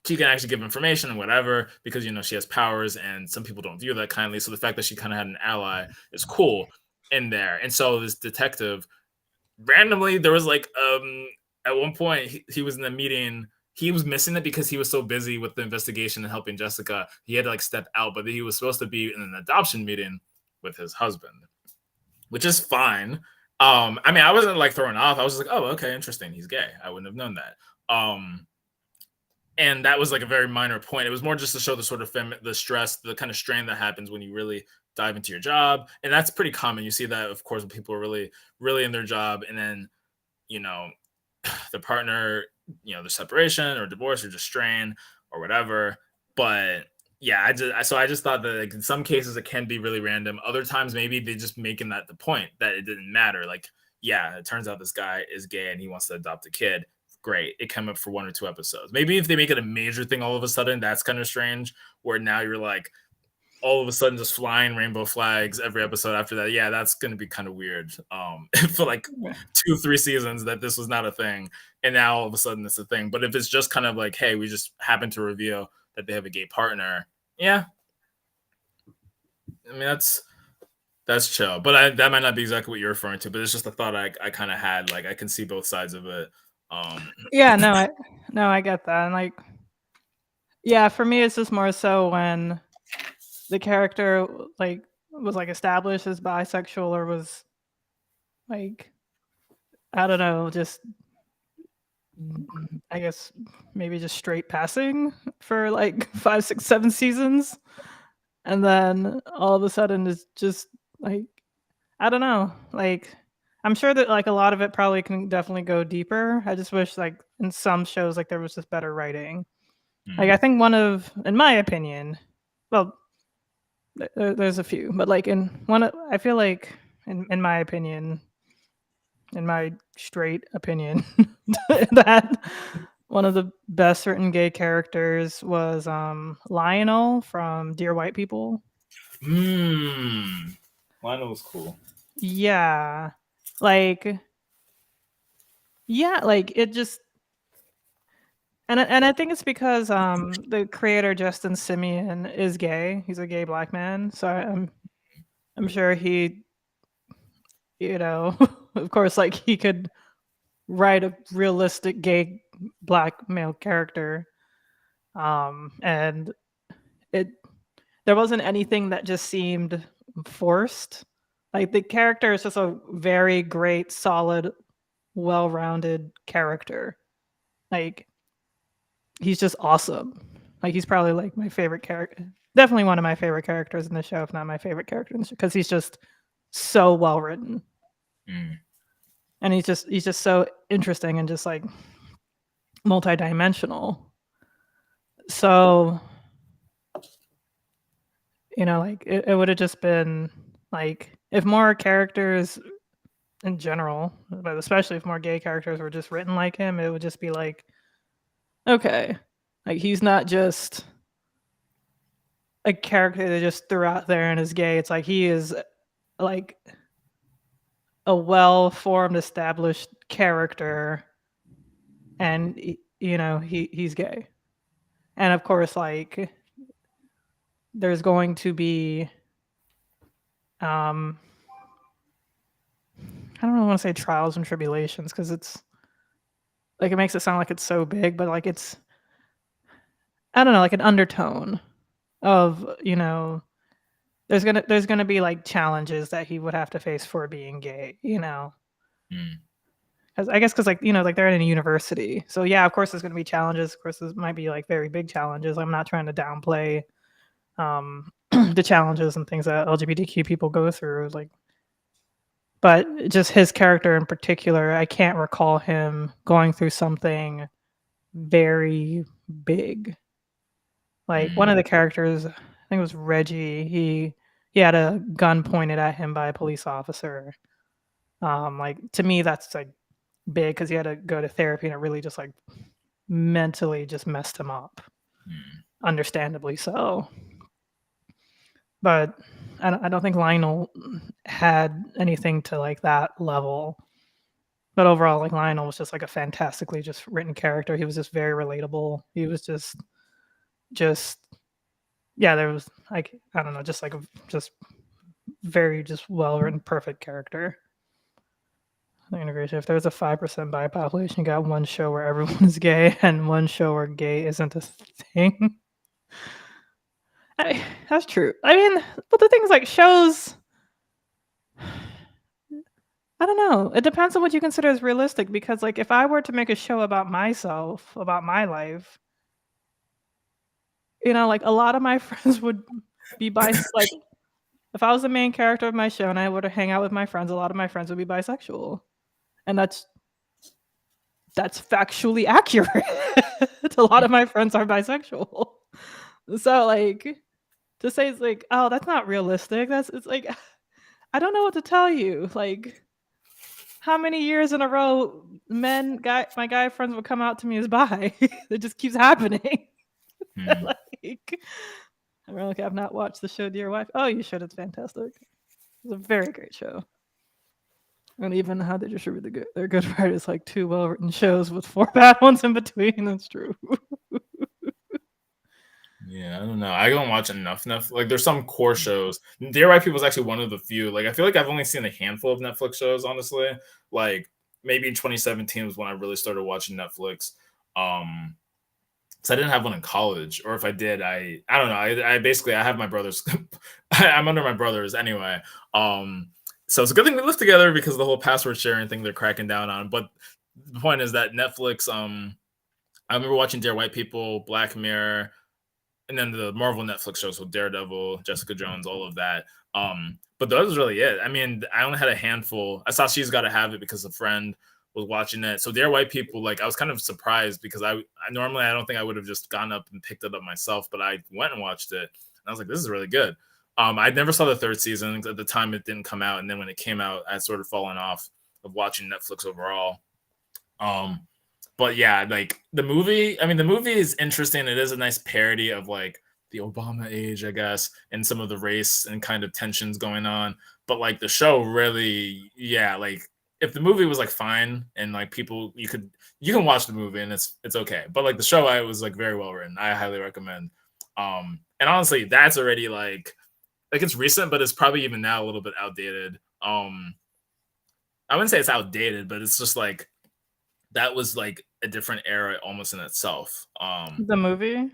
she can actually give information and whatever because she has powers and some people don't view that kindly. So the fact that she kind of had an ally is cool in there. And so this detective randomly there was like at one point he was in a meeting. He was missing it because he was so busy with the investigation and helping Jessica. He had to like step out, but he was supposed to be in an adoption meeting with his husband, which is fine. I mean, I wasn't like thrown off. I was just like, oh, okay, interesting. He's gay. I wouldn't have known that. And that was like a very minor point. It was more just to show the sort of the stress, the kind of strain that happens when you really dive into your job, and that's pretty common. You see that, of course, when people are really, really in their job, and then you know the partner, the separation or divorce or just strain or whatever. But yeah, I just thought that like, in some cases it can be really random. Other times maybe they just making that the point that it didn't matter. Like, yeah, it turns out this guy is gay and he wants to adopt a kid. Great, it came up for 1 or 2 episodes. Maybe if they make it a major thing all of a sudden, that's kind of strange. Where now you're like all of a sudden just flying rainbow flags every episode after that. Yeah, that's going to be kind of weird. For like Yeah. 2 3 seasons that this was not a thing, and now all of a sudden it's a thing. But if it's just kind of like, hey, we just happen to reveal that they have a gay partner, yeah, I mean that's chill. But that might not be exactly what you're referring to. But it's just a thought I kind of had. Like I can see both sides of it. Um, Yeah. No, I get that. And like, yeah, for me, it's just more so when the character like was like established as bisexual or was like, I don't know, just I guess maybe just straight passing for like 5, 6, 7 seasons, and then all of a sudden it's just like, I don't know, like I'm sure that like a lot of it probably can definitely go deeper. I just wish like in some shows like there was just better writing. Like I mm, think in my opinion, well, there's a few, but like I feel like in my opinion, in my straight opinion, that one of the best written gay characters was Lionel from Dear White People. mm, Lionel was cool. Yeah. Like yeah, like it just and I think it's because the creator Justin Simeon is gay. He's a gay black man. So I'm sure he, of course like he could write a realistic gay black male character. And it there wasn't anything that just seemed forced. Like the character is just a very great, solid, well-rounded character. Like he's just awesome. Like he's probably like my favorite character. Definitely one of my favorite characters in the show, if not my favorite character in the show, because he's just so well written. Mm, And he's just so interesting and just like multidimensional. So, like it would have just been like if more characters in general, but especially if more gay characters were just written like him, it would just be like, okay, like he's not just a character they just threw out there and is gay. It's like he is like a well-formed, established character, and he's gay. And of course, like there's going to be, um, I don't really want to say trials and tribulations because it's like it makes it sound like it's so big, but like it's, I don't know, like an undertone of there's gonna be like challenges that he would have to face for being gay, you know. Mm. I guess because like you know like they're in a university, so yeah, of course there's gonna be challenges. Of course, there might be like very big challenges. I'm not trying to downplay the challenges and things that LGBTQ people go through, like, but just his character in particular, I can't recall him going through something very big. Like one of the Mm. characters, I think it was Reggie. He had a gun pointed at him by a police officer. Like to me, that's like big because he had to go to therapy and it really just like mentally just messed him up. Mm. Understandably so. But I don't think Lionel had anything to like that level. But overall, like Lionel was just like a fantastically just written character. He was just very relatable. He was just yeah, there was like I don't know, just like a just very just well written, perfect character. The integration. If there's a 5% bi population, you got one show where everyone is gay and one show where gay isn't a thing. That's true. I mean, but the things like shows, I don't know. It depends on what you consider as realistic. Because like, if I were to make a show about myself, about my life, you know, like a lot of my friends would be like, if I was the main character of my show and I were to hang out with my friends, a lot of my friends would be bisexual, and that's factually accurate. A lot of my friends are bisexual, so like to say it's like, oh, that's not realistic. It's like I don't know what to tell you. Like, how many years in a row my guy friends would come out to me as bi? It just keeps happening. Mm. Like, I'm like, I've not watched the show Dear Wife. Oh, you should. It's fantastic. It's a very great show. And even how they distribute their good writers, like 2 well-written shows with 4 bad ones in between. That's true. Yeah, I don't know. I don't watch enough Netflix. Like, there's some core shows. Dear White People is actually one of the few. Like, I feel like I've only seen a handful of Netflix shows, honestly. Like, maybe 2017 was when I really started watching Netflix. Because I didn't have one in college, or if I did, I don't know. I basically I have my brothers. I'm under my brothers anyway. So it's a good thing we live together because the whole password sharing thing they're cracking down on. But the point is that Netflix. I remember watching Dear White People, Black Mirror, and then the Marvel Netflix shows with Daredevil, Jessica Jones, all of that. But that was really it. I mean, I only had a handful. I saw She's Gotta Have It because a friend was watching it. So Dear White People, like I was kind of surprised because I normally I don't think I would have just gone up and picked it up myself, but I went and watched it. And I was like, this is really good. I never saw the third season at the time it didn't come out, and then when it came out, I sort of fallen off of watching Netflix overall. Um, but yeah, like the movie, I mean, the movie is interesting. It is a nice parody of like the Obama age, I guess, and some of the race and kind of tensions going on. But like the show really, yeah, like if the movie was like fine and like people you can watch the movie and it's okay. But like the show I was like very well written. I highly recommend. And honestly, that's already like it's recent, but it's probably even now a little bit outdated. I wouldn't say it's outdated, but it's just like that was like a different era almost in itself. The movie?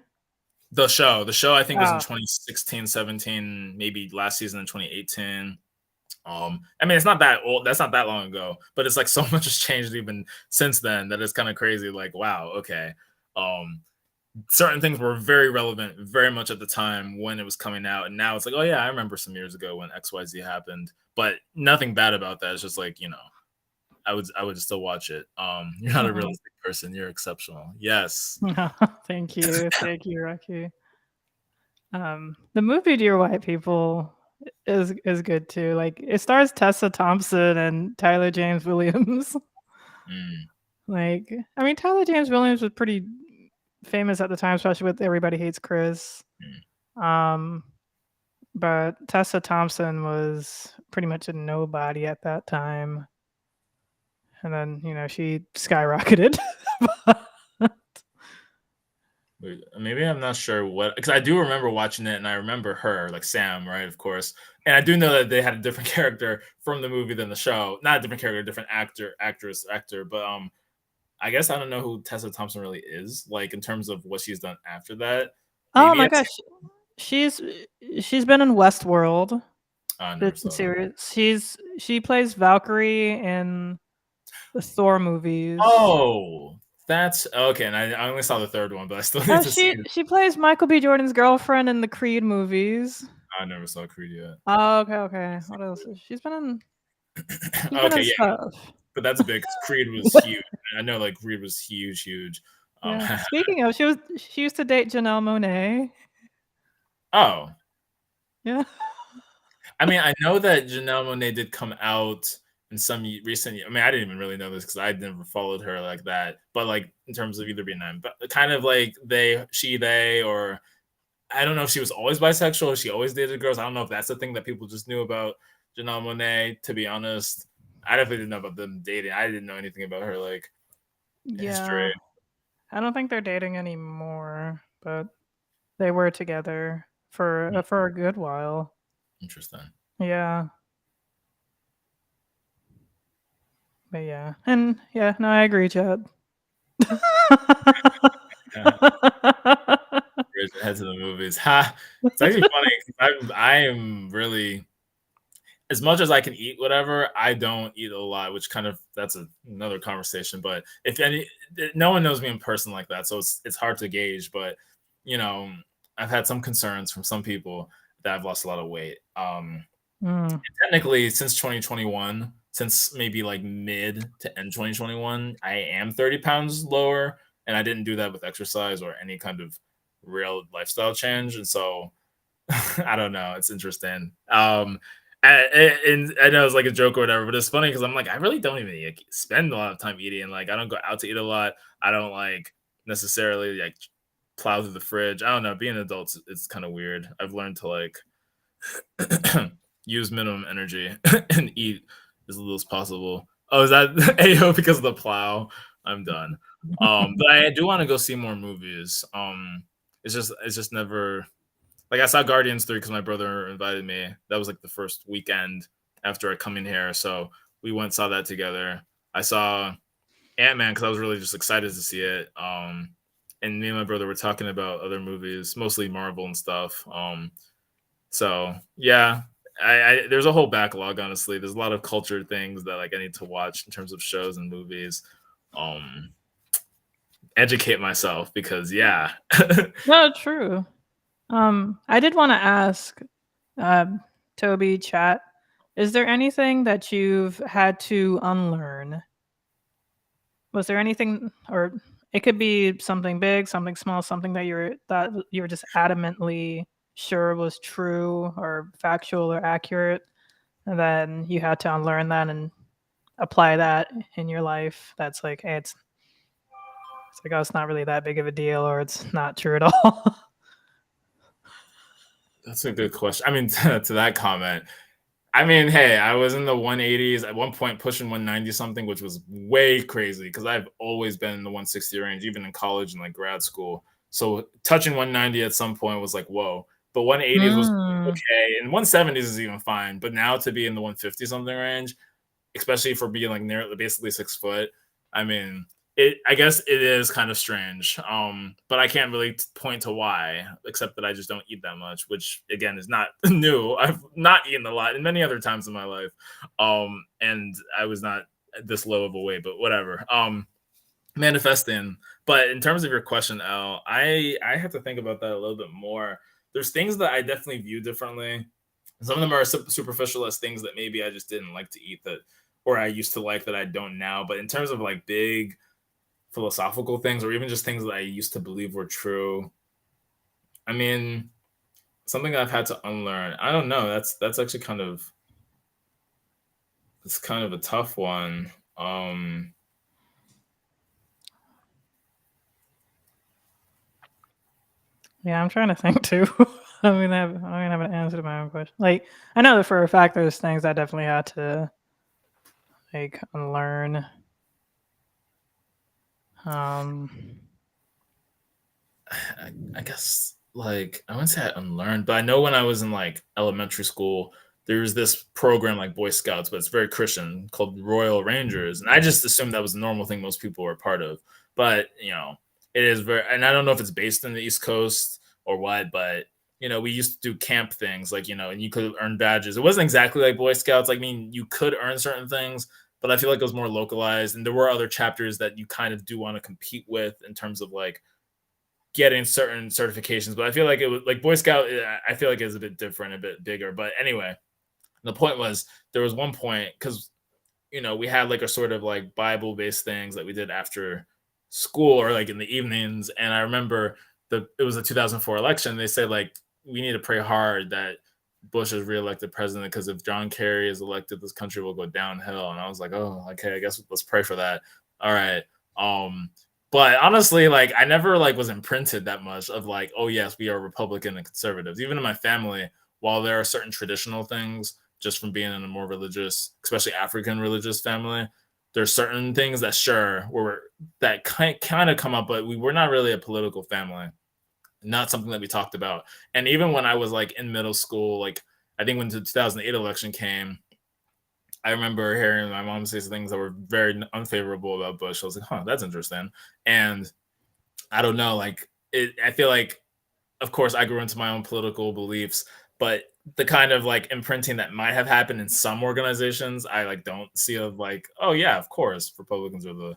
The show I think was in Oh. 2016, 17, maybe last season in 2018. I mean, it's not that old. That's not that long ago, but it's like so much has changed even since then that it's kind of crazy. Like, wow, okay. Um, Certain things were very relevant, very much at the time when it was coming out, and now it's like, oh yeah, I remember some years ago when XYZ happened, but nothing bad about that. It's just like I would still watch it. You're not a Mhm. realistic person. You're exceptional. Yes. Thank you. Thank you, Rocky. The movie Dear White People is good too. Like it stars Tessa Thompson and Tyler James Williams. Mm. Like, I mean, Tyler James Williams was pretty famous at the time, especially with Everybody Hates Chris. Mm. Um, but Tessa Thompson was pretty much a nobody at that time. And then, you know, she skyrocketed. Wait, maybe I'm not sure what because I do remember watching it and I remember her like Sam, right? Of course, and I do know that they had a different character from the movie than the show. Not a different character, different actor, actress, actor. But I guess I don't know who Tessa Thompson really is, like in terms of what she's done after that. Oh Maybe my I've gosh. She's she's been in Westworld, I the never saw that. series. She plays Valkyrie in the Thor movies. Oh, that's okay. And I only saw the third one, but I still need Oh, to see she it. she plays Michael B. Jordan's girlfriend in the Creed movies. I never saw Creed yet. Oh, okay, okay. What else? She's been Okay, in yeah, stuff. but that's big 'cause Creed was huge. I know, like, Creed was huge, huge. Yeah. Speaking of, she used to date Janelle Monáe. Oh, Yeah. I mean, I know that Janelle Monáe did come out in some recent. I mean, I didn't even really know this because I never followed her like that. But like in terms of either being nine, but kind of like they, or I don't know if she was always bisexual or she always dated girls. I don't know if that's the thing that people just knew about Janelle Monáe. To be honest, I definitely didn't know about them dating. I didn't know anything about her like history. Yeah. I don't think they're dating anymore, but they were together Hmm, for a good while. interesting. Yeah. But yeah. And yeah, no, I agree, Chad. Raise your head to the movies. Ha! It's actually funny 'cause I am really, as much as I can eat whatever, I don't eat a lot, which kind of that's another conversation. But if any, no one knows me in person like that, so it's hard to gauge. But you know, I've had some concerns from some people that I've lost a lot of weight. Mm, Technically, since 2021, since maybe like mid to end 2021, I am 30 pounds lower, and I didn't do that with exercise or any kind of real lifestyle change. And so I don't know. It's interesting. And I know it's like a joke or whatever, but it's funny because I'm like, I really don't even like, spend a lot of time eating. Like, I don't go out to eat a lot. I don't like necessarily like plow through the fridge. I don't know. Being an adult, it's kind of weird. I've learned to like use minimum energy and eat as little as possible. Oh, is that AO because of the plow? I'm done. But I do want to go see more movies. It's just never like I saw Guardians 3 because my brother invited me. That was like the first weekend after I come in here. So we went and saw that together. I saw Ant-Man because I was really just excited to see it. And me and my brother were talking about other movies, mostly Marvel and stuff. So yeah, there's a whole backlog. Honestly, there's a lot of culture things that like I need to watch in terms of shows and movies. Um, educate myself because yeah, no, true. I did want to ask, Toby, chat, is there anything that you've had to unlearn? Was there anything, or it could be something big, something small, something that you were just adamantly sure was true or factual or accurate, and then you had to unlearn that and apply that in your life. That's like, hey, it's like, oh, it's not really that big of a deal, or it's not true at all. that's a good question. I mean, to that comment, I mean, hey, I was in the 180s at one point, pushing 190 something, which was way crazy because I've always been in the 160 range, even in college and like grad school. So touching 190 at some point was like, whoa. But 180s was Mm. okay, and 170s is even fine. But now to be in the 150 something range, especially for being like near basically 6 foot. I mean, it. I guess it is kind of strange. But I can't really point to why, except that I just don't eat that much, which again is not new. I've not eaten a lot in many other times in my life, and I was not this low of a weight, but whatever. Manifesting. But in terms of your question, Al, I have to think about that a little bit more. There's things that I definitely view differently. Some of them are superficial as things that maybe I just didn't like to eat that, or I used to like that I don't now. But in terms of like big philosophical things, or even just things that I used to believe were true, I mean, something I've had to unlearn. I don't know. That's actually kind of it's kind of a tough one. Yeah, I'm trying to think too. I'm gonna have an answer to my own question. Like, I know that for a fact there's things I definitely had to like unlearn. Um, I guess like I wouldn't say I unlearned, but I know when I was in like elementary school, there was this program like Boy Scouts, but it's very Christian called Royal Rangers, and I just assumed that was a normal thing most people were a part of. But it is very, and I don't know if it's based in the East Coast or what, but we used to do camp things, like, and you could earn badges. It wasn't exactly like Boy Scouts. Like, I mean, you could earn certain things, but I feel like it was more localized. And there were other chapters that you kind of do want to compete with in terms of like getting certain certifications. But I feel like it was like Boy Scout, I feel like it was a bit different, a bit bigger. But anyway, the point was there was one point because, we had like a sort of like Bible based things that we did after school or like in the evenings. And I remember it was a 2004 election. They said like, we need to pray hard that Bush is reelected president because if John Kerry is elected, this country will go downhill. And I was like, oh, okay, I guess let's pray for that. All right. But honestly, like I never like was imprinted that much of like, oh yes, we are Republican and conservatives. Even in my family, while there are certain traditional things, just from being in a more religious, especially African religious family, there's certain things that that kind of come up, but we were not really a political family, not something that we talked about. And even when I was like in middle school, like I think when the 2008 election came, I remember hearing my mom say some things that were very unfavorable about Bush. I was like, huh, that's interesting. And I don't know, like I feel like, of course, I grew into my own political beliefs, but the kind of like imprinting that might have happened in some organizations, I like don't see of like, oh yeah, of course, Republicans are the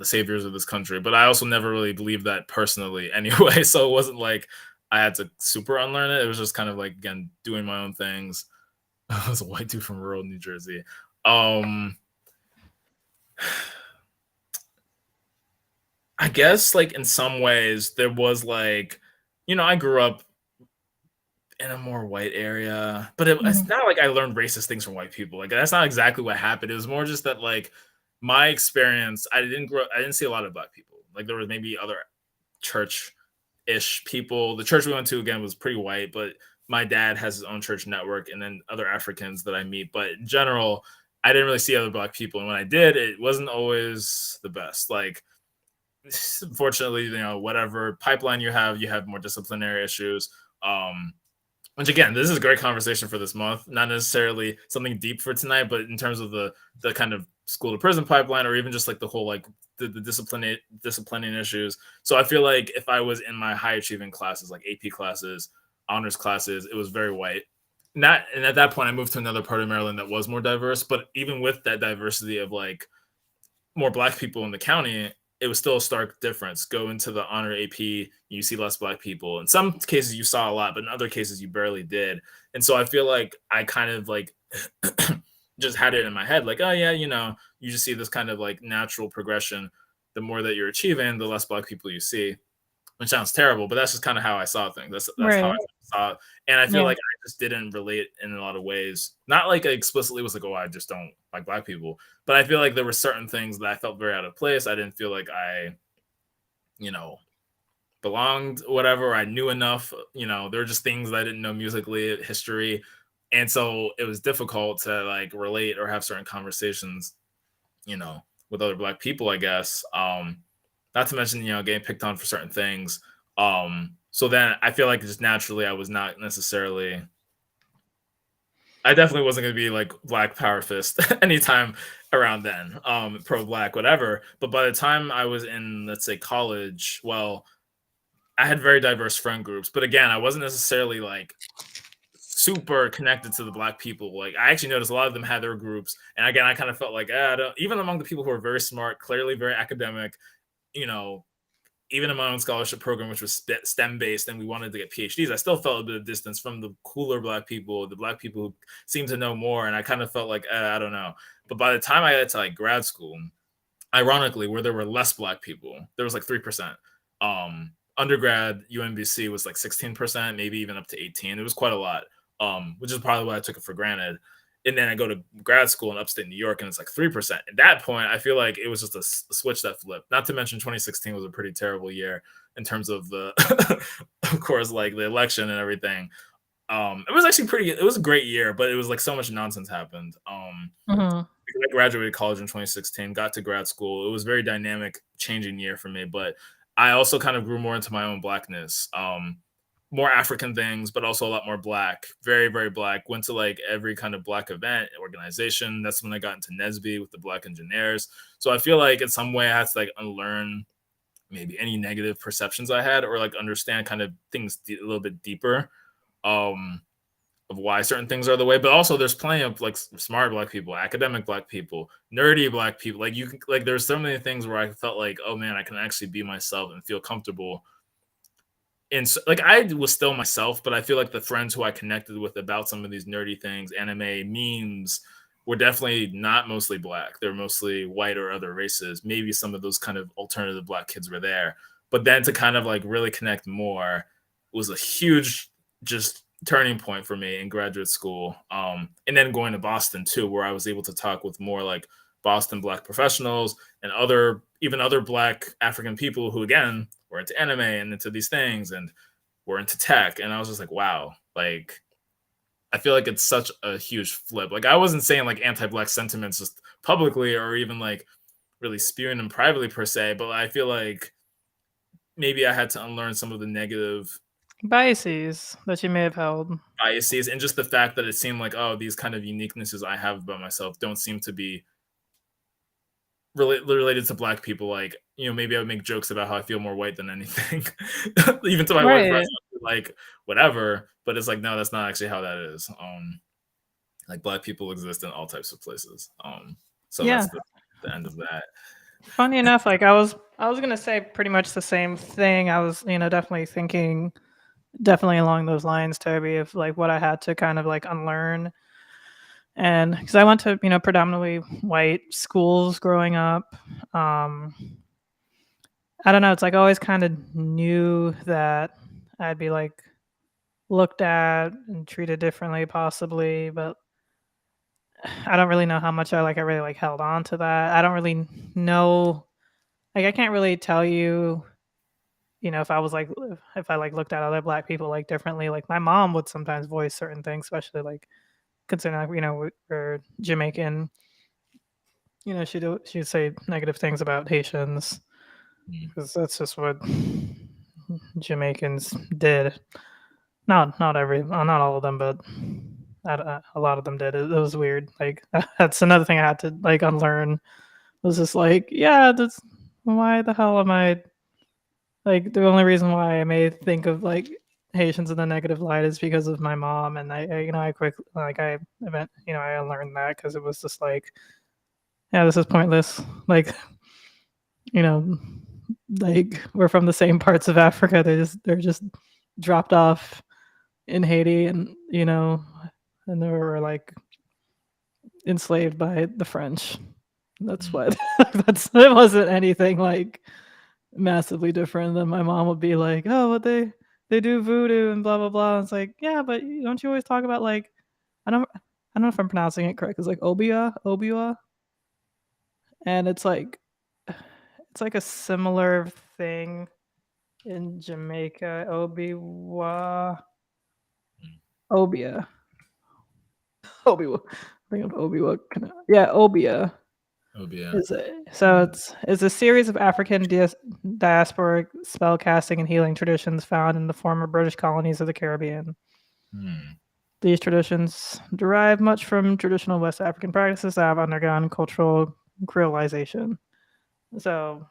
saviors of this country. But I also never really believed that personally anyway. So it wasn't like I had to super unlearn it. It was just kind of like, again, doing my own things. I was a white dude from rural New Jersey. I guess like in some ways there was like, I grew up in a more white area, but it's Mhm. not like I learned racist things from white people. Like that's not exactly what happened. It was more just that like my experience, I didn't see a lot of black people. Like there was maybe other church-ish people. The church we went to again was pretty white, but my dad has his own church network and then other Africans that I meet. But in general, I didn't really see other black people. And when I did, it wasn't always the best. Like unfortunately, whatever pipeline you have more disciplinary issues. Which again, this is a great conversation for this month. Not necessarily something deep for tonight, but in terms of the kind of school to prison pipeline, or even just like the whole like the disciplining issues. So I feel like if I was in my high achieving classes, like AP classes, honors classes, it was very white. Not and at that point, I moved to another part of Maryland that was more diverse. But even with that diversity of like more black people in the county, it was still a stark difference. Go into the honor AP, you see less black people. In some cases, you saw a lot, but in other cases, you barely did. And so I feel like I kind of like just had it in my head, like, oh yeah, you just see this kind of like natural progression. The more that you're achieving, the less black people you see, which sounds terrible, but that's just kind of how I saw things. That's how I Right. saw it. And I feel Yeah. like I just didn't relate in a lot of ways. Not like I explicitly was like, oh, I just don't like black people. But I feel like there were certain things that I felt very out of place. I didn't feel like I, you know, belonged, whatever. I knew enough. There were just things that I didn't know musically, history. And so it was difficult to like relate or have certain conversations, with other black people, I guess. Not to mention, getting picked on for certain things. So then I feel like just naturally I was not necessarily I definitely wasn't gonna be like black power fist anytime around then. Pro black, whatever. But by the time I was in, let's say, college, well, I had very diverse friend groups. But again, I wasn't necessarily like super connected to the black people. Like I actually noticed a lot of them had their groups. And again, I kind of felt like even among the people who are very smart, clearly very academic, you know, even in my own scholarship program, which was STEM based, and we wanted to get PhDs, I still felt a bit of distance from the cooler black people, the black people who seemed to know more. And I kind of felt like, I don't know. But by the time I got to like grad school, ironically, where there were less black people, there was like 3%. Undergrad UMBC was like 16%, maybe even up to 18. It was quite a lot, which is probably why I took it for granted. And then I go to grad school in upstate New York, and it's like 3%. At that point, I feel like it was just a switch that flipped. Not to mention 2016 was a pretty terrible year in terms of the, of course, like the election and everything. It was actually it was a great year, but it was like so much nonsense happened. Mhm. Because I graduated college in 2016, got to grad school. It was a very dynamic, changing year for me, but I also kind of grew more into my own blackness. More African things, but also a lot more black. Very, very black. Went to like every kind of black event, organization. That's when I got into NSBE with the Black Engineers. So I feel like in some way I had to like unlearn maybe any negative perceptions I had, or like understand kind of things a little bit deeper. Um, of why certain things are the way, but also there's plenty of like smart black people, academic black people, nerdy black people. Like you can like there's so many things where I felt like, oh man, I can actually be myself and feel comfortable. And so, like I was still myself, but I feel like the friends who I connected with about some of these nerdy things, anime, memes, were definitely not mostly black. They're mostly white or other races. Maybe some of those kind of alternative black kids were there. But then to kind of like really connect more was a huge just turning point for me in graduate school. And then going to Boston too, where I was able to talk with more like Boston black professionals and other even other black African people who again were into anime and into these things and were into tech. And I was just like, wow, like I feel like it's such a huge flip. Like I wasn't saying like anti-black sentiments just publicly or even like really spewing them privately per se, but I feel like maybe I had to unlearn some of the negative Biases that you may have held. biases and just the fact that it seemed like, oh, these kind of uniquenesses I have about myself don't seem to be related to black people. Like, you know, maybe I would make jokes about how I feel more white than anything, even to my white friends, like whatever. But it's like, no, that's not actually how that is. Like black people exist in all types of places. So Yeah. that's the end of that. Funny enough, like I was gonna say pretty much the same thing. I was, definitely thinking definitely along those lines, Toby, of like what I had to kind of like unlearn. And because I went to, predominantly white schools growing up. I don't know, it's like I always kind of knew that I'd be like looked at and treated differently possibly, but I don't really know how much I really like held on to that. I don't really know, like I can't really tell you, if I was like if I like looked at other black people like differently. Like my mom would sometimes voice certain things, especially like considering like, we're Jamaican. She'd say negative things about Haitians because that's just what Jamaicans did. Not all of them, but a lot of them did. It was weird. Like that's another thing I had to like unlearn. It was just like, yeah, that's why the hell am I like the only reason why I may think of like Haitians in the negative light is because of my mom, and I quick like I event I learned that because it was just like, yeah, this is pointless. Like, you know, like we're from the same parts of Africa. They're just dropped off in Haiti, and and they were like enslaved by the French. That's what. It wasn't anything like massively different. Then my mom would be like, "Oh, what they do voodoo and blah blah blah." And it's like, yeah, but don't you always talk about like I don't know if I'm pronouncing it correct. It's like Obua, and it's like a similar thing in Jamaica. Obia. Obiwa. I think of Obiwa. Yeah, Obia. Oh yeah. Is it? So it's a series of African diasporic spell casting and healing traditions found in the former British colonies of the Caribbean. These traditions derive much from traditional West African practices that have undergone cultural creolization. So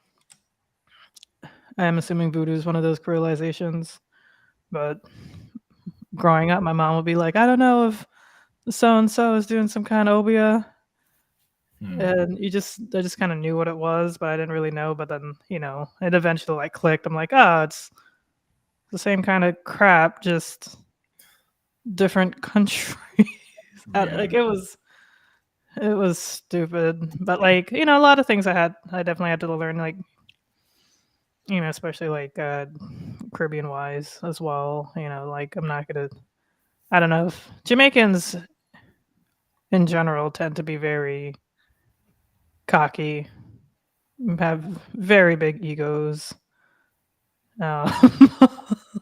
I am assuming voodoo is one of those creolizations. But growing up, my mom would be like, I don't know if so and so is doing some kind of obia. And I just kind of knew what it was, but I didn't really know. But then, it eventually like clicked. I'm like, oh, it's the same kind of crap, just different countries. Like it was stupid. But like, a lot of things I definitely had to learn, like, especially like Caribbean wise as well. Like I'm not gonna. I don't know if Jamaicans in general tend to be very cocky, have very big egos.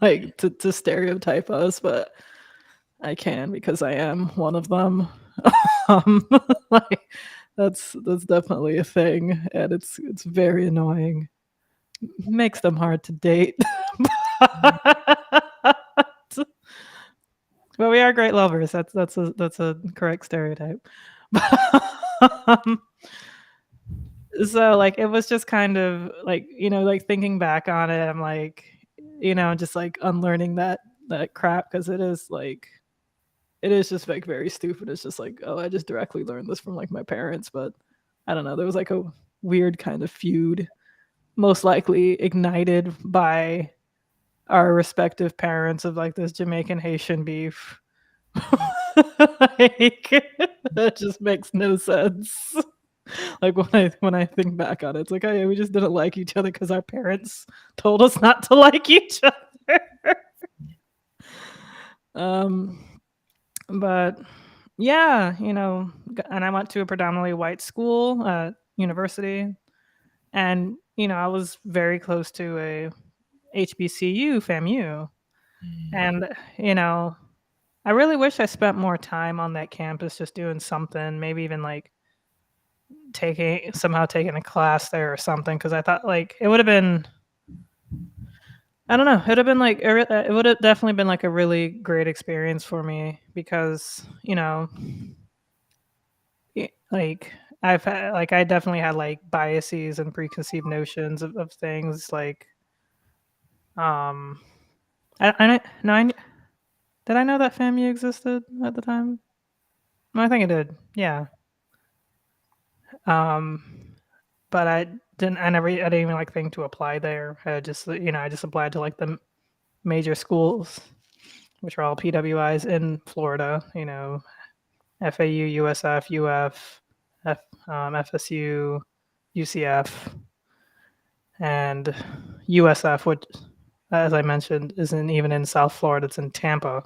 Like to stereotype us, but I can because I am one of them. Like that's definitely a thing, and it's very annoying. Makes them hard to date. But we are great lovers. That's a correct stereotype. So, like, it was just kind of like, like thinking back on it, I'm like, just like unlearning that crap because it is just like very stupid. It's just like, oh, I just directly learned this from like my parents, but I don't know. There was like a weird kind of feud, most likely ignited by our respective parents of like this Jamaican Haitian beef. Like, that just makes no sense. Like when I think back on it, it's like, oh yeah, we just didn't like each other because our parents told us not to like each other. um, but yeah, and I went to a predominantly white school, university, and I was very close to a HBCU, FAMU, and I really wish I spent more time on that campus just doing something, maybe even like taking a class there or something, because I thought like it would have been, I don't know, it would have been like it would have definitely been like a really great experience for me because like I definitely had like biases and preconceived notions of things like um no, did I know that FAMU existed at the time? I think I did, yeah. Um, but I didn't even like think to apply there. I just, I just applied to like the major schools, which are all PWIs in Florida. FAU, USF, UF, FSU, UCF, and USF, which, as I mentioned, isn't even in South Florida. It's in Tampa.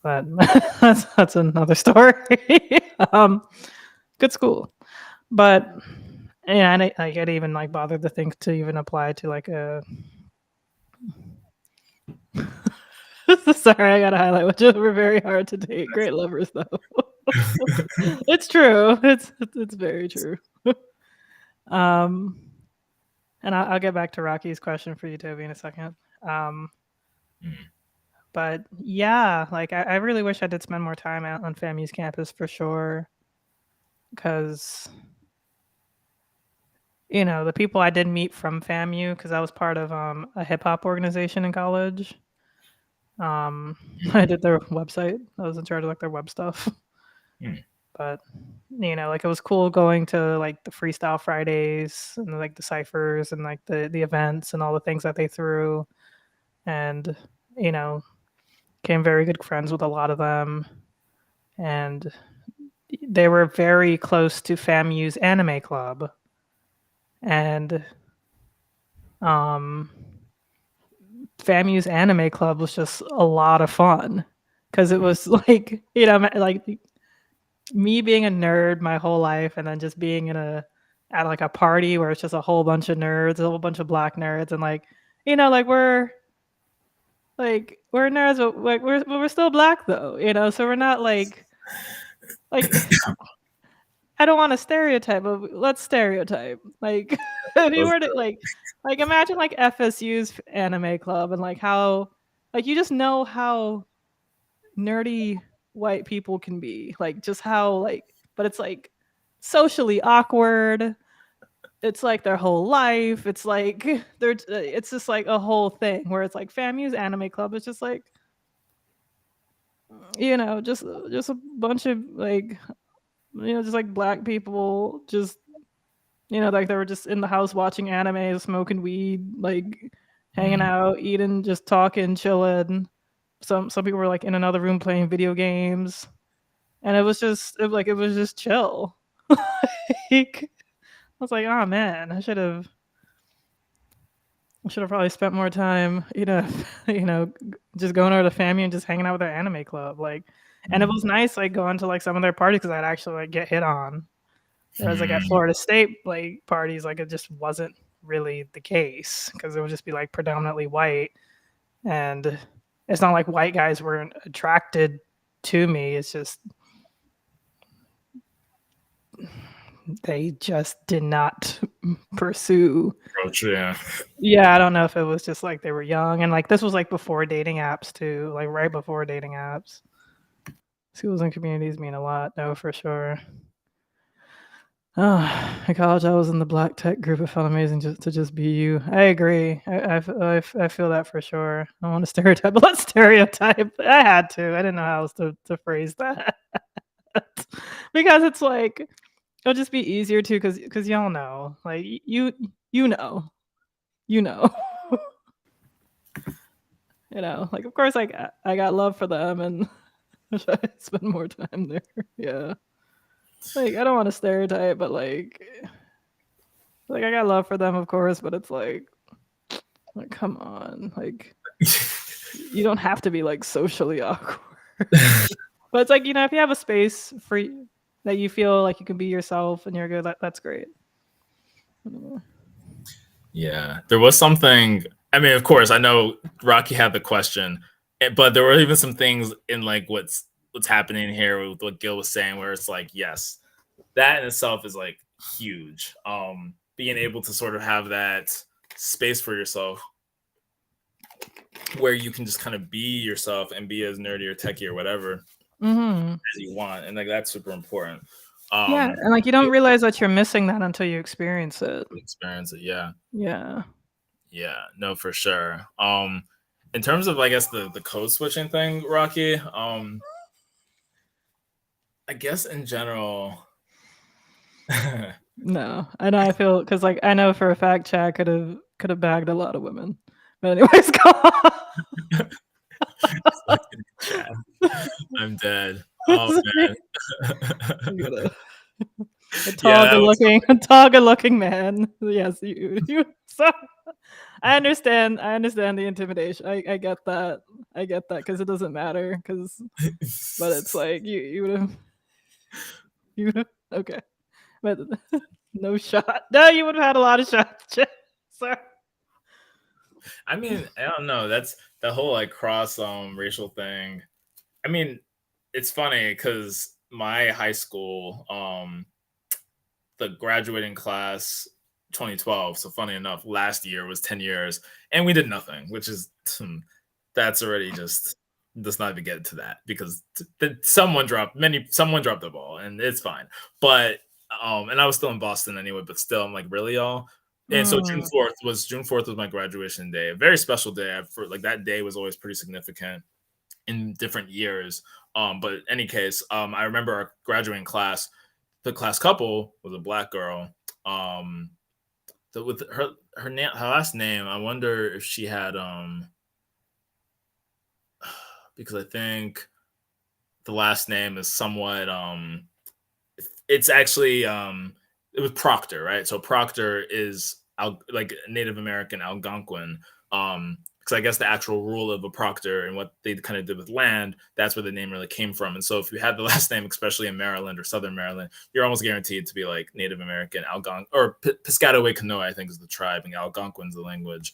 But that's another story. um, Good school, but yeah, I didn't even like bother to think to even apply to like a. Sorry, I gotta highlight which were very hard to date. Great lovers though. It's true. It's very true. um, and I'll get back to Rocky's question for you, Toby, in a second. Um, but yeah, like I really wish I did spend more time out on FAMU's campus for sure, because the people I did meet from FAMU, because I was part of a hip hop organization in college. I did their website. I was in charge of like their web stuff. But like it was cool going to like the Freestyle Fridays and like the ciphers and like the events and all the things that they threw, and became very good friends with a lot of them, and they were very close to FAMU's anime club, and FAMU's anime club was just a lot of fun because it was like like me being a nerd my whole life and then just being at like a party where it's just a whole bunch of nerds, a whole bunch of black nerds, and like like we're nerds, but like we're still black though, so we're not like I don't want to stereotype, but let's stereotype. Like if you were to like imagine like FSU's anime club and like how like you just know how nerdy white people can be. Like just how but it's like socially awkward. It's like their whole life. It's like it's just like a whole thing where it's like FAMU's anime club is just like just a bunch of like just like black people just like they were just in the house watching anime, smoking weed, like hanging out, eating, just talking, chilling. Some people were like in another room playing video games, and it was just chill. Like, I was like, oh man, I should have probably spent more time, just going over to FAMU and just hanging out with their anime club, like. And it was nice, like going to like some of their parties because I'd actually like get hit on. Whereas like at Florida State like parties, like it just wasn't really the case because it would just be like predominantly white, and it's not like white guys weren't attracted to me. It's just they just did not pursue. Yeah. Yeah, I don't know if it was just like they were young and like this was like before dating apps too, like right before dating apps. Schools and communities mean a lot, no, for sure. Oh, in college, I was in the black tech group. It felt amazing just to just be you. I agree. I feel that for sure. I want to stereotype, but let's stereotype. I had to. I didn't know how else to phrase that because it's like it'll just be easier too, because y'all know, like you know, you know, you know. Like of course, like I got love for them, and I spend more time there. Yeah, like I don't want to stereotype, but like I got love for them, of course, but it's like come on, like you don't have to be like socially awkward. But it's like, you know, if you have a space for that you feel like you can be yourself and you're good, that's great. Yeah, there was something. I mean, of course, I know Rocky had the question, but there were even some things in like what's happening here with what Gil was saying, where it's like, yes, that in itself is like huge. Being able to sort of have that space for yourself where you can just kind of be yourself and be as nerdy or techie or whatever Mm-hmm. as you want, and like that's super important. Yeah, and like you don't realize that you're missing that until you experience it. Experience it, yeah. Yeah. Yeah, no, for sure. In terms of, I guess, the code switching thing, Rocky, I guess in general, No, I know. I feel because like I know for a fact Chad could have bagged a lot of women. But anyways, go on. Chad, I'm dead. Oh man, A yeah, tall, that was good looking man. Yes, you. So I understand. I understand the intimidation. I get that. I get that because it doesn't matter. But it's like you would have okay. But no shot. No, you would have had a lot of shots. So I mean, I don't know. That's the whole like cross racial thing. I mean, it's funny because my high school, the graduating class 2012. So funny enough, last year was 10 years and we did nothing, which is that's already just does not even get to that because someone dropped the ball and it's fine. But and I was still in Boston anyway, but still I'm like, really y'all? And so June 4th was my graduation day, a very special day. For like that day was always pretty significant in different years. But in any case, I remember our graduating class, the class couple was a black girl. With her name, her last name, I wonder if she had because I think the last name is somewhat it's actually it was Proctor, right? So Proctor is like Native American Algonquin. Because I guess the actual rule of a proctor and what they kind of did with land, that's where the name really came from. And so if you had the last name, especially in Maryland or Southern Maryland, you're almost guaranteed to be like Native American Algonquin or Piscataway Canoe, I think is the tribe, and Algonquin's the language.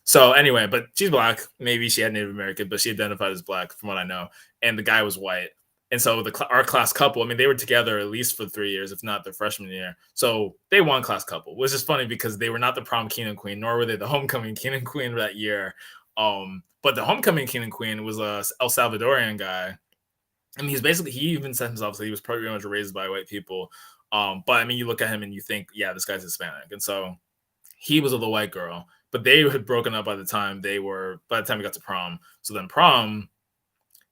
So anyway, but she's black. Maybe she had Native American, but she identified as black from what I know. And the guy was white. And so our class couple, I mean, they were together at least for 3 years, if not their freshman year. So they won class couple, which is funny because they were not the prom king and queen, nor were they the homecoming king and queen that year. But the homecoming king and queen was a El Salvadorian guy. I mean, he even said himself that he was pretty much raised by white people. But I mean, you look at him and you think, yeah, this guy's Hispanic. And so he was with a white girl, but they had broken up by the time we got to prom. So then prom,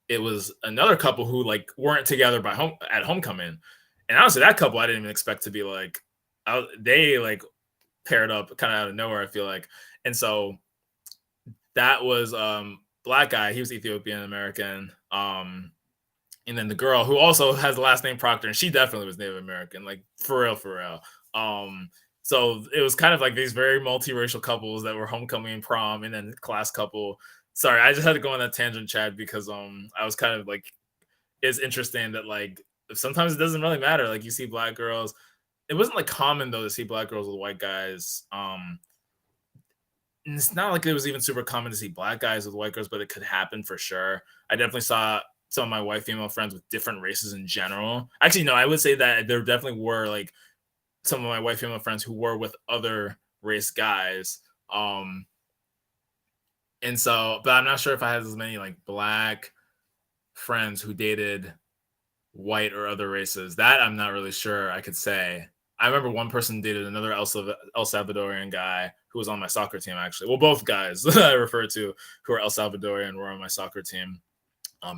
it was another couple who like weren't together at homecoming, and honestly, that couple I didn't even expect to be like, they like paired up kind of out of nowhere. I feel like, and so that was black guy. He was Ethiopian American. And then the girl who also has the last name Proctor, and she definitely was Native American, like for real, for real. So it was kind of like these very multiracial couples that were homecoming and prom, and then class couple. Sorry, I just had to go on that tangent, Chad, because I was kind of like, it's interesting that like sometimes it doesn't really matter. Like you see black girls. It wasn't like common though to see black girls with white guys. And it's not like it was even super common to see black guys with white girls, but it could happen for sure. I definitely saw some of my white female friends with different races in general. Actually, no, I would say that there definitely were like some of my white female friends who were with other race guys. And so, but I'm not sure if I had as many like black friends who dated white or other races. That I'm not really sure I could say. I remember one person dated another El Salvadorian guy who was on my soccer team, actually. Well, both guys that I refer to who are El Salvadorian were on my soccer team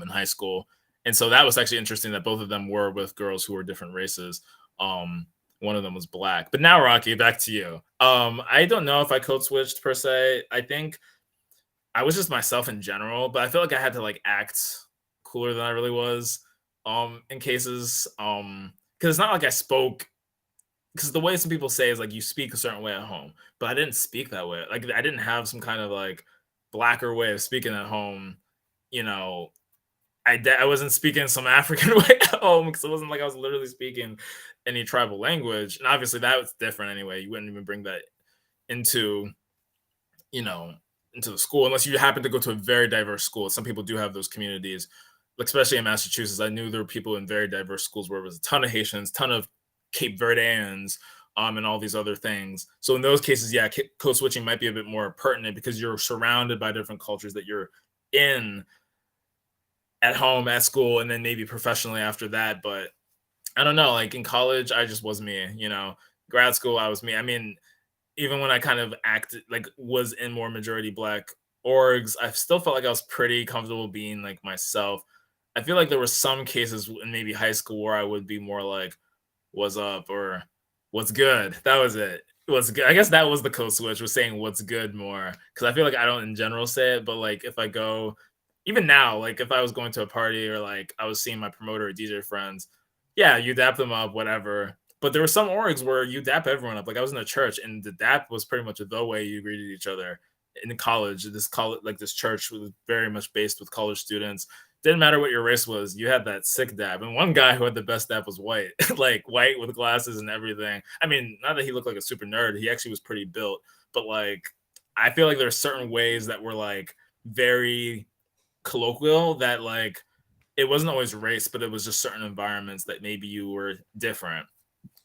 in high school. And so that was actually interesting that both of them were with girls who were different races. One of them was black. But now, Rocky, back to you. I don't know if I code switched per se. I think I was just myself in general, but I feel like I had to like act cooler than I really was in cases. Because it's not like I spoke, because the way some people say is like you speak a certain way at home, but I didn't speak that way. Like I didn't have some kind of like blacker way of speaking at home. You know, I wasn't speaking some African way at home, because it wasn't like I was literally speaking any tribal language. And obviously that was different anyway. You wouldn't even bring that into, you know, into the school unless you happen to go to a very diverse school. Some people do have those communities, especially in Massachusetts. I knew there were people in very diverse schools where it was a ton of Haitians, ton of Cape Verdeans, and all these other things. So in those cases, yeah, code switching might be a bit more pertinent because you're surrounded by different cultures that you're in at home, at school, and then maybe professionally after that. But I don't know, like in college, I just was me, you know. Grad school, I was me. I mean, even when I kind of acted like was in more majority black orgs, I still felt like I was pretty comfortable being like myself. I feel like there were some cases in maybe high school where I would be more like, "What's up?" or "What's good?" That was it. What's good? I guess that was the code switch, was saying "What's good" more, because I feel like I don't in general say it, but like if I go, even now, like if I was going to a party or like I was seeing my promoter or DJ friends, yeah, you dap them up, whatever. But there were some orgs where you dap everyone up. Like I was in a church, and the dap was pretty much the way you greeted each other in college. This college, like this church, was very much based with college students. Didn't matter what your race was, you had that sick dap. And one guy who had the best dap was white, like white with glasses and everything. I mean, not that he looked like a super nerd, he actually was pretty built, but like I feel like there are certain ways that were like very colloquial that like it wasn't always race, but it was just certain environments that maybe you were different.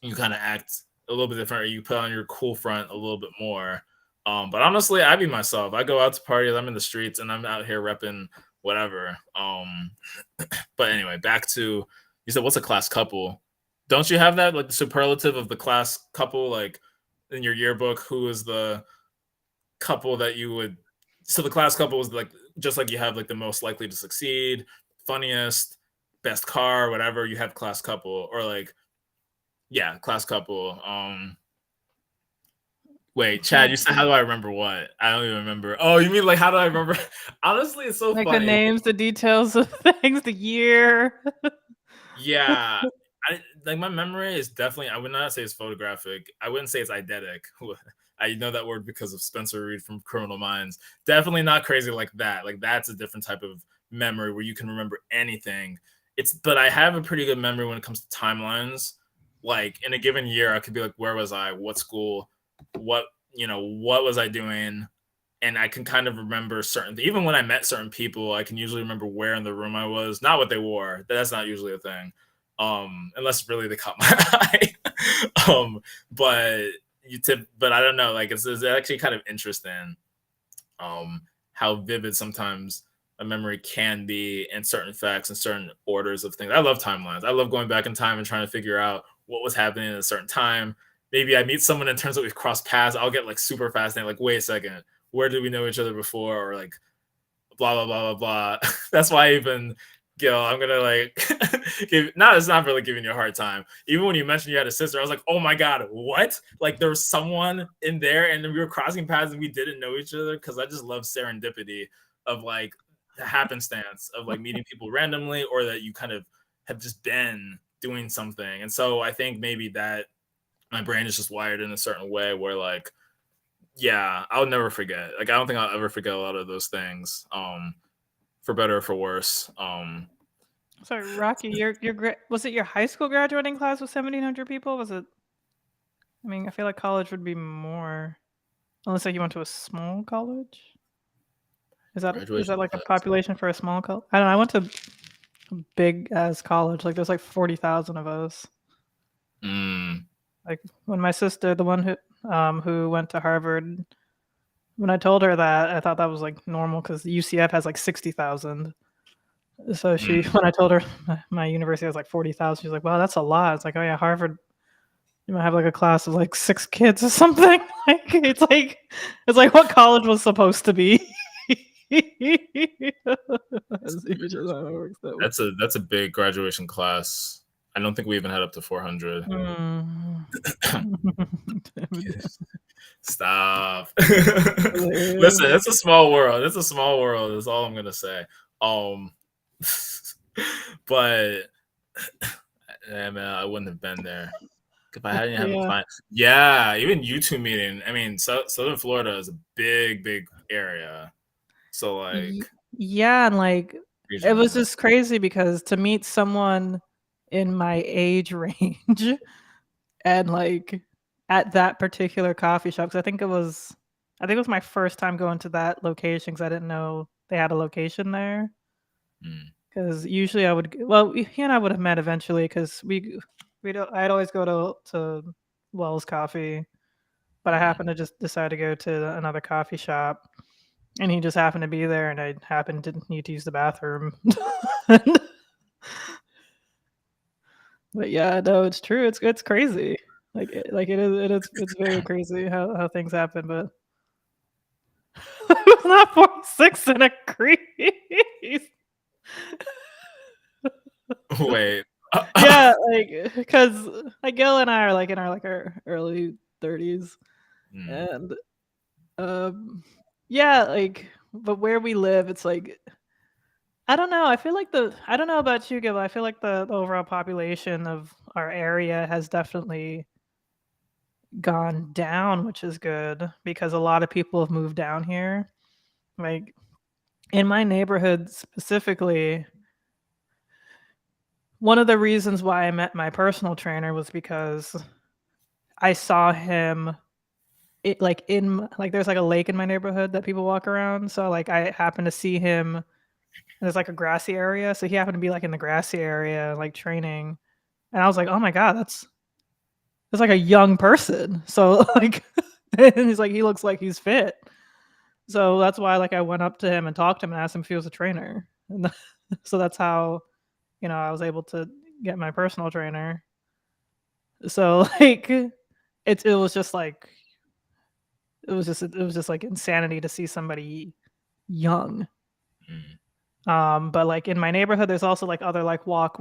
You kind of act a little bit different, or you put on your cool front a little bit more. But honestly, I be myself. I go out to parties, I'm in the streets, and I'm out here repping whatever. But anyway, back to, you said what's a class couple? Don't you have that like the superlative of the class couple, like in your yearbook? Who is the couple that you would? So the class couple was like just like you have like the most likely to succeed, funniest, best car, whatever. You have class couple, or like yeah, class couple. Wait, Chad, you said how do I remember what? I don't even remember. Oh, you mean like how do I remember? Honestly, it's so Like funny. the names, the details of things, the year. Yeah, like my memory is definitely. I would not say it's photographic. I wouldn't say it's eidetic. I know that word because of Spencer Reid from Criminal Minds. Definitely not crazy like that. Like that's a different type of memory where you can remember anything. But I have a pretty good memory when it comes to timelines. Like in a given year, I could be like, where was I? What school? What, what was I doing? And I can kind of remember certain, even when I met certain people, I can usually remember where in the room I was, not what they wore. That's not usually a thing. Unless really they caught my eye. um, but but I don't know, like it's actually kind of interesting how vivid sometimes a memory can be in certain facts and certain orders of things. I love timelines. I love going back in time and trying to figure out what was happening at a certain time. Maybe I meet someone and turns out we've crossed paths. I'll get like super fascinated, like, wait a second, where did we know each other before? Or like blah blah blah blah blah. That's why even Gil, I'm gonna like it's not really giving you a hard time. Even when you mentioned you had a sister, I was like, oh my god, what? Like there was someone in there and we were crossing paths and we didn't know each other, because I just love serendipity of like the happenstance of like meeting people randomly, or that you kind of have just been doing something. And so I think maybe that my brain is just wired in a certain way where like, yeah, I'll never forget. Like I don't think I'll ever forget a lot of those things. For better or for worse. Sorry, Rocky, was it your high school graduating class with 1,700 people? Was it? I mean, I feel like college would be more, unless like you went to a small college. Is that Graduation like a class. population for a small college? I don't know. I went to a big as college. Like there's like 40,000 of us. Like when my sister, the one who went to Harvard, when I told her that, I thought that was like normal because UCF has like 60,000. So she, when I told her my university has like 40,000, she's like, "Wow, that's a lot." It's like, "Oh yeah, Harvard, you might have like a class of like 6 kids or something." It's like what college was supposed to be. That's a big graduation class. I don't think we even had up to 400. Stop. Listen, it's a small world. It's a small world. That's all I'm gonna say. But yeah, man, I wouldn't have been there if I hadn't had the client. Yeah, even YouTube meeting. I mean, Southern Florida is a big area. So like, yeah, and like it was just crazy because to meet someone in my age range and like at that particular coffee shop, because I think it was my first time going to that location because I didn't know they had a location there. Because usually I would, well, he and I would have met eventually because I'd always go to Wells Coffee, but I happened to just decide to go to another coffee shop, and he just happened to be there, and I happened to need to use the bathroom. But yeah, no, it's true. It's crazy. It's very crazy how things happen. But it's not 46 in a crease. Wait. Yeah, like because like Gil and I are like in our early 30s, and yeah, like but where we live, it's like I don't know. I don't know about you, Gil, but I feel like the overall population of our area has definitely gone down, which is good because a lot of people have moved down here. Like in my neighborhood specifically, one of the reasons why I met my personal trainer was because I saw him there's like a lake in my neighborhood that people walk around. So like I happened to see him and there's like a grassy area. So he happened to be like in the grassy area, like training. And I was like, oh my God, that's like a young person. So like and he's like, he looks like he's fit. So that's why like I went up to him and talked to him and asked him if he was a trainer. And so that's how, I was able to get my personal trainer. So like it was just like it was just like insanity to see somebody young. But like in my neighborhood, there's also like other like walk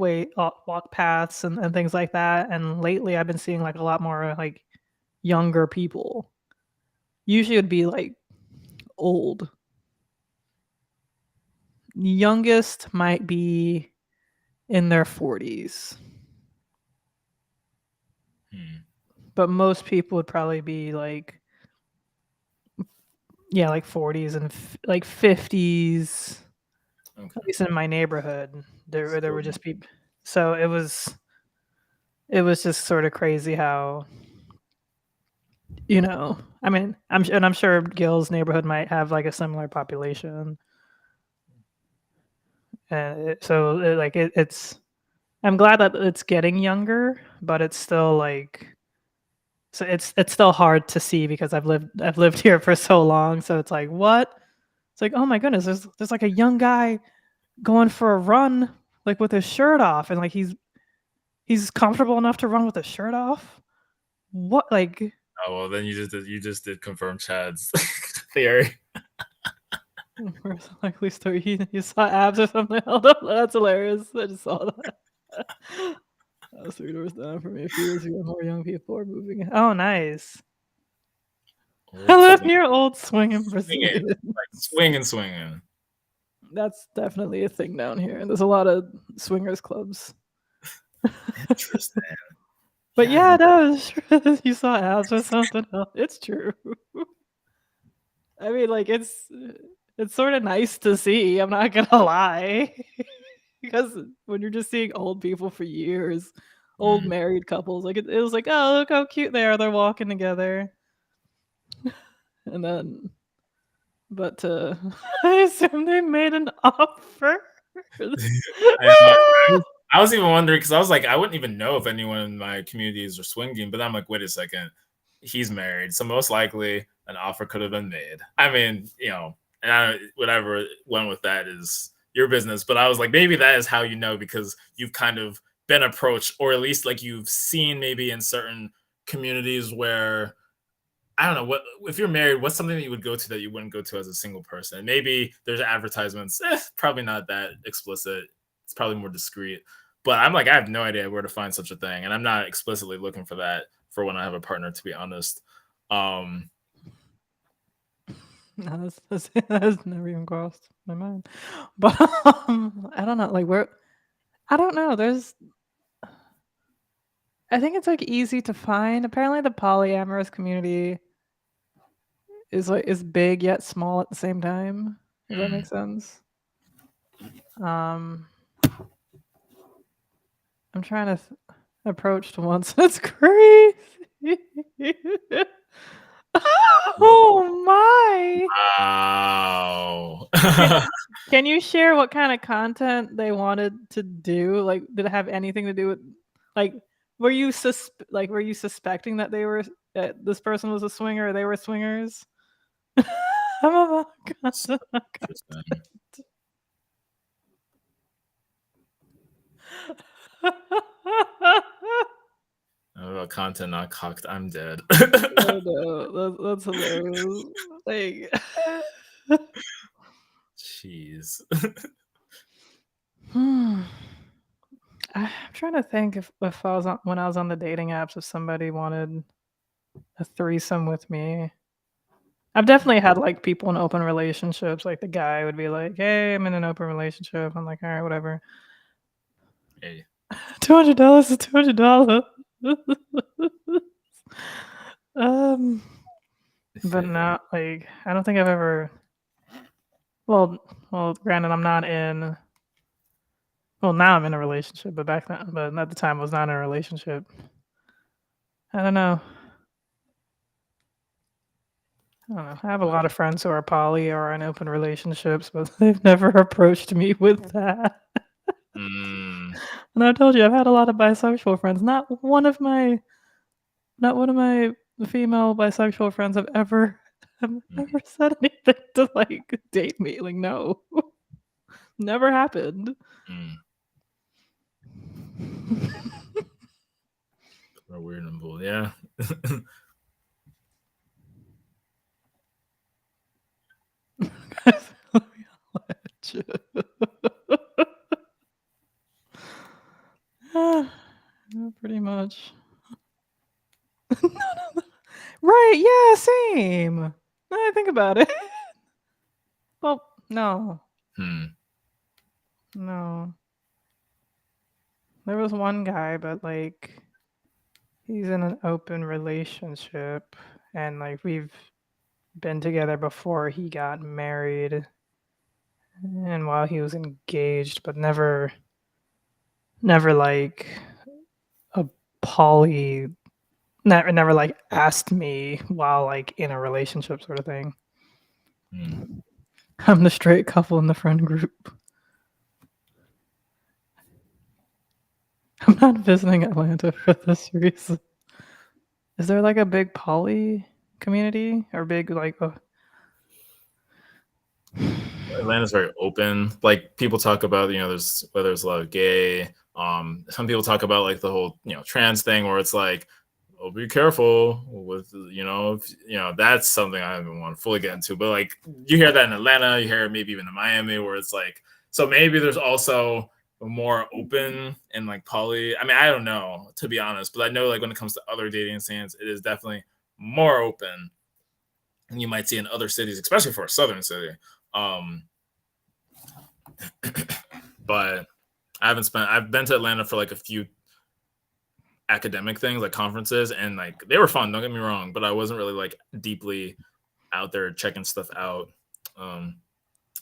paths and things like that. And lately I've been seeing like a lot more like younger people. Usually it'd be like old. Youngest might be in their 40s. But most people would probably be like like 40s and like 50s. Okay. At least in my neighborhood, there were just people. So it was just sort of crazy how, I mean, I'm sure Gil's neighborhood might have like a similar population, and it's. I'm glad that it's getting younger, but it's still like. So it's still hard to see because I've lived here for so long. So it's like what? It's like, oh my goodness, there's like a young guy going for a run like with his shirt off, and like he's comfortable enough to run with his shirt off. What like? Oh well, then you just did confirm Chad's theory. Like, at least you saw abs or something. Hold up, that's hilarious. I just saw that. That was 3 doors down from me. A few years ago, more young people are moving in. Oh, nice. I live near Old Swinging, Brazilian. Like swinging. That's definitely a thing down here. And there's a lot of swingers clubs. Interesting. But yeah, no, you saw abs or something else. It's true. I mean, like it's sort of nice to see. I'm not gonna lie, because when you're just seeing old people for years, old married couples, like it was like, oh, look how cute they are. They're walking together, and then, but I assume they made an offer. I was even wondering because I was like, I wouldn't even know if anyone in my communities are swinging, but I'm like, wait a second, he's married, so most likely an offer could have been made. I mean, and whatever went with that is your business. But I was like, maybe that is how you know, because you've kind of been approached, or at least like you've seen maybe in certain communities where I don't know what if you're married, what's something that you would go to that you wouldn't go to as a single person? Maybe there's advertisements, probably not that explicit. It's probably more discreet. But I'm like, I have no idea where to find such a thing, and I'm not explicitly looking for that for when I have a partner, to be honest. Um, No, that's never even crossed my mind. But I don't know, like where I don't know. I think it's like easy to find. Apparently, the polyamorous community is big yet small at the same time. If that makes sense. Um, I'm trying to approach once. That's crazy. Oh my! wow. Can you share what kind of content they wanted to do? Like, did it have anything to do with, like, were you suspecting that this person was a swinger or they were swingers? I'm about Interesting. About content not cocked, I'm dead. I know, that's hilarious. Like, Jeez. I'm trying to think if I was when I was on the dating apps, if somebody wanted a threesome with me. I've definitely had like people in open relationships. Like the guy would be like, "Hey, I'm in an open relationship." I'm like, "All right, whatever." Hey. $200 is $200. um, but not like I don't think I've ever. Well, granted, I'm not in. Well, now I'm in a relationship, but back then, but at the time, I was not in a relationship. I don't know. I don't know. I have a lot of friends who are poly or in open relationships, but they've never approached me with that. Mm, And I told you I've had a lot of bisexual friends. Not one of my female bisexual friends have ever said anything to like date me. Like no. Never happened. mm. Or weird and bull, yeah. Pretty much. Right, yeah, same. Now that I think about it. Well, no. Hmm. No. There was one guy, but like he's in an open relationship and like we've been together before he got married and while he was engaged, but never like a poly never like asked me while like in a relationship sort of thing. Hmm. I'm the straight couple in the friend group. I'm not visiting Atlanta for this reason. Is there like a big poly community or big like Atlanta's very open. Like people talk about, there's whether there's a lot of gay. Some people talk about like the whole, trans thing where it's like, oh, be careful with, that's something I haven't want to fully get into. But like you hear that in Atlanta, you hear it maybe even in Miami, where it's like, so maybe there's also more open and like poly. I mean, I don't know, to be honest, but I know like when it comes to other dating scenes, it is definitely more open than you might see in other cities, especially for a southern city. Um, but I've been to Atlanta for like a few academic things, like conferences, and like they were fun, don't get me wrong, but I wasn't really like deeply out there checking stuff out. I'm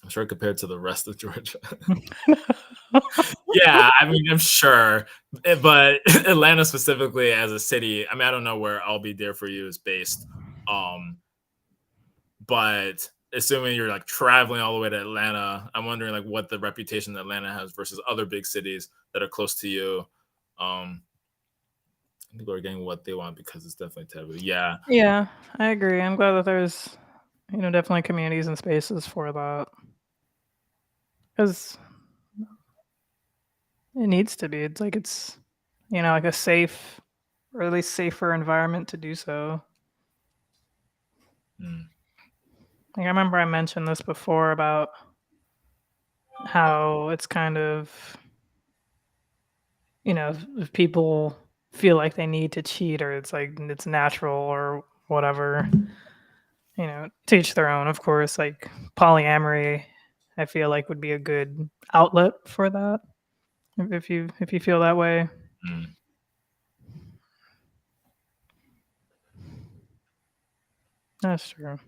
sure compared to the rest of Georgia. Yeah, I mean, I'm sure, but Atlanta specifically as a city, I mean, I don't know where I'll Be There For You is based. But assuming you're like traveling all the way to Atlanta, I'm wondering like what the reputation that Atlanta has versus other big cities that are close to you. Um, People are getting what they want because it's definitely taboo. Yeah. Yeah, I agree. I'm glad that there's definitely communities and spaces for that. because it needs to be. It's like it's like a safe, or at least safer environment to do so. Mm. Like I remember I mentioned this before about how it's kind of if people feel like they need to cheat, or it's like it's natural or whatever, to each their own, of course. Like polyamory, I feel like would be a good outlet for that if you feel that way. Mm. That's true.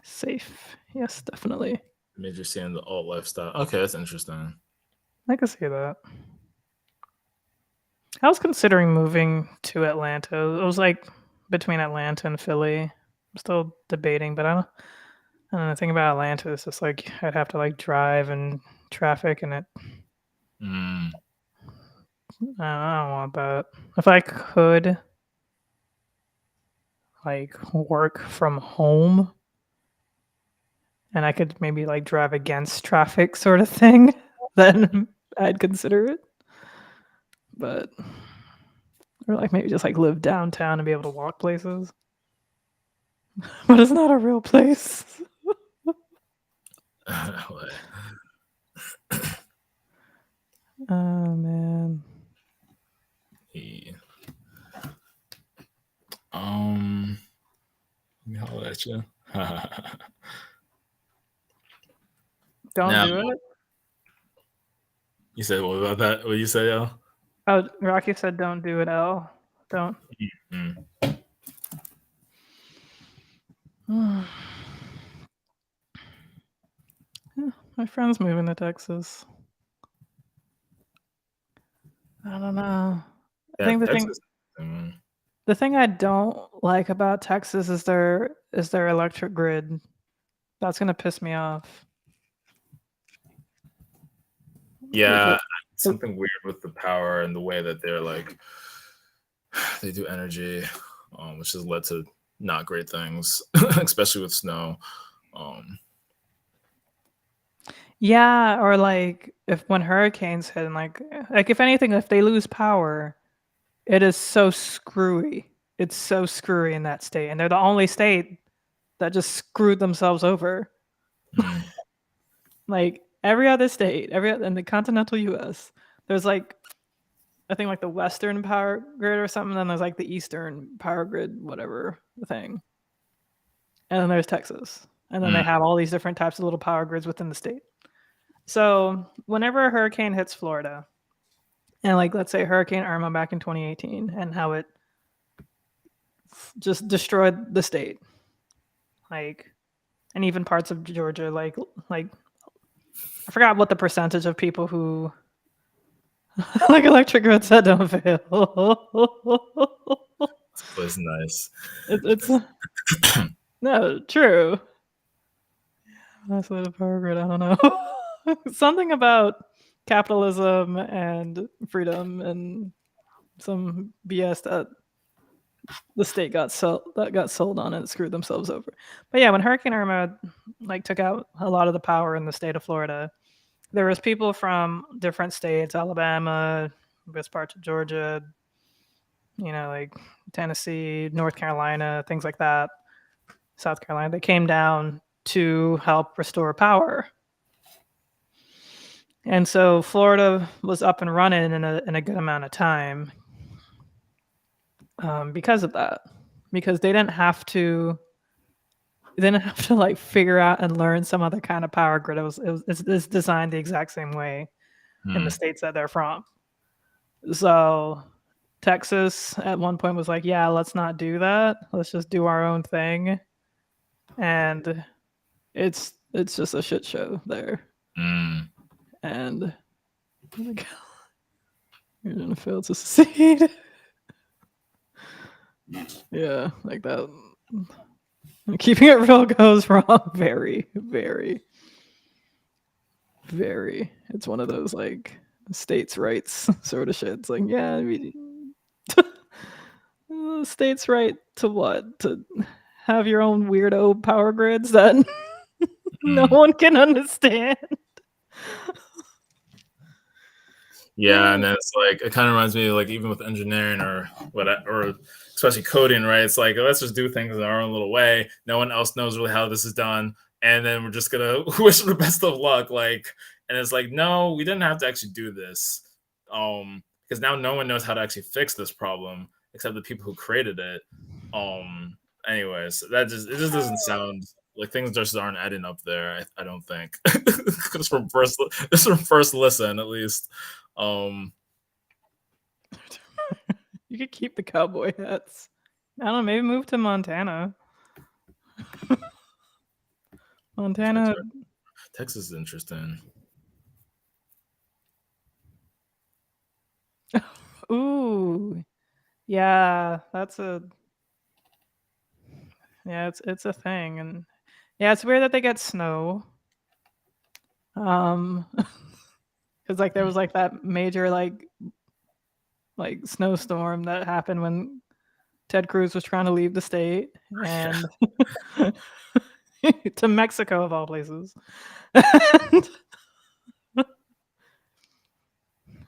Safe. Yes, definitely. Major seeing the alt lifestyle. Okay, that's interesting. I can see that. I was considering moving to Atlanta. It was like between Atlanta and Philly. I'm still debating, but I don't know. The thing about Atlanta is just like I'd have to like drive and traffic, and Mm. I don't want that. If I could like work from home and I could maybe like drive against traffic sort of thing, then I'd consider it. But or like maybe just like live downtown and be able to walk places. But it's not a real place. Oh man. Yeah. Let me holler at you. Don't Now, do it. you said what about that? What you say, yo? Oh, Rocky said don't do it, L. Don't. Mm. Yeah, my friend's moving to Texas. I don't know. I Yeah, think Texas. the thing I don't like about Texas is their electric grid. That's gonna piss me off. Yeah, something weird with the power and the way that they're like they do energy, which has led to not great things, especially with snow. Yeah, or like if when hurricanes hit, and like if anything, if they lose power, it is so screwy. It's so screwy in that state, and they're the only state that just screwed themselves over. Mm. Like every other state, in the continental U.S., there's like I think like the Western power grid or something. Then there's like the Eastern power grid, whatever thing, and then there's Texas, and then they have all these different types of little power grids within the state. So whenever a hurricane hits Florida, and like let's say Hurricane Irma back in 2018, and how it just destroyed the state, like, and even parts of Georgia, like I forgot what the percentage of people who like electric grids that don't fail. It's nice. It's no true. That's what a power grid. I don't know. Something about capitalism and freedom and some BS that the state got sold on and screwed themselves over. But yeah, when Hurricane Irma like took out a lot of the power in the state of Florida, there was people from different states, Alabama, this parts of Georgia, like Tennessee, North Carolina, things like that, South Carolina. They came down to help restore power. And so Florida was up and running in a good amount of time because of that. Because they didn't have to like figure out and learn some other kind of power grid. It's designed the exact same way in the states that they're from. So Texas at one point was like, yeah, let's not do that. Let's just do our own thing. And it's just a shit show there. And you're gonna fail to succeed. Yeah, like that. Keeping it real goes wrong very, very, very. It's one of those like states' rights sort of shit. It's like, yeah, states' right to what? To have your own weirdo power grids then? No one can understand. Yeah, and then it's like it kind of reminds me of like even with engineering or or especially coding, right? It's like let's just do things in our own little way. No one else knows really how this is done, and then we're just gonna wish for the best of luck. Like, and it's like no, we didn't have to actually do this, because now no one knows how to actually fix this problem except the people who created it. Anyways, it just doesn't sound like things just aren't adding up there. I don't think just from first listen at least. You could keep the cowboy hats. I don't know, maybe move to Montana. Montana. Texas is interesting. Ooh. Yeah, it's a thing. And yeah, it's weird that they get snow. Because like there was like that major like snowstorm that happened when Ted Cruz was trying to leave the state and to Mexico of all places.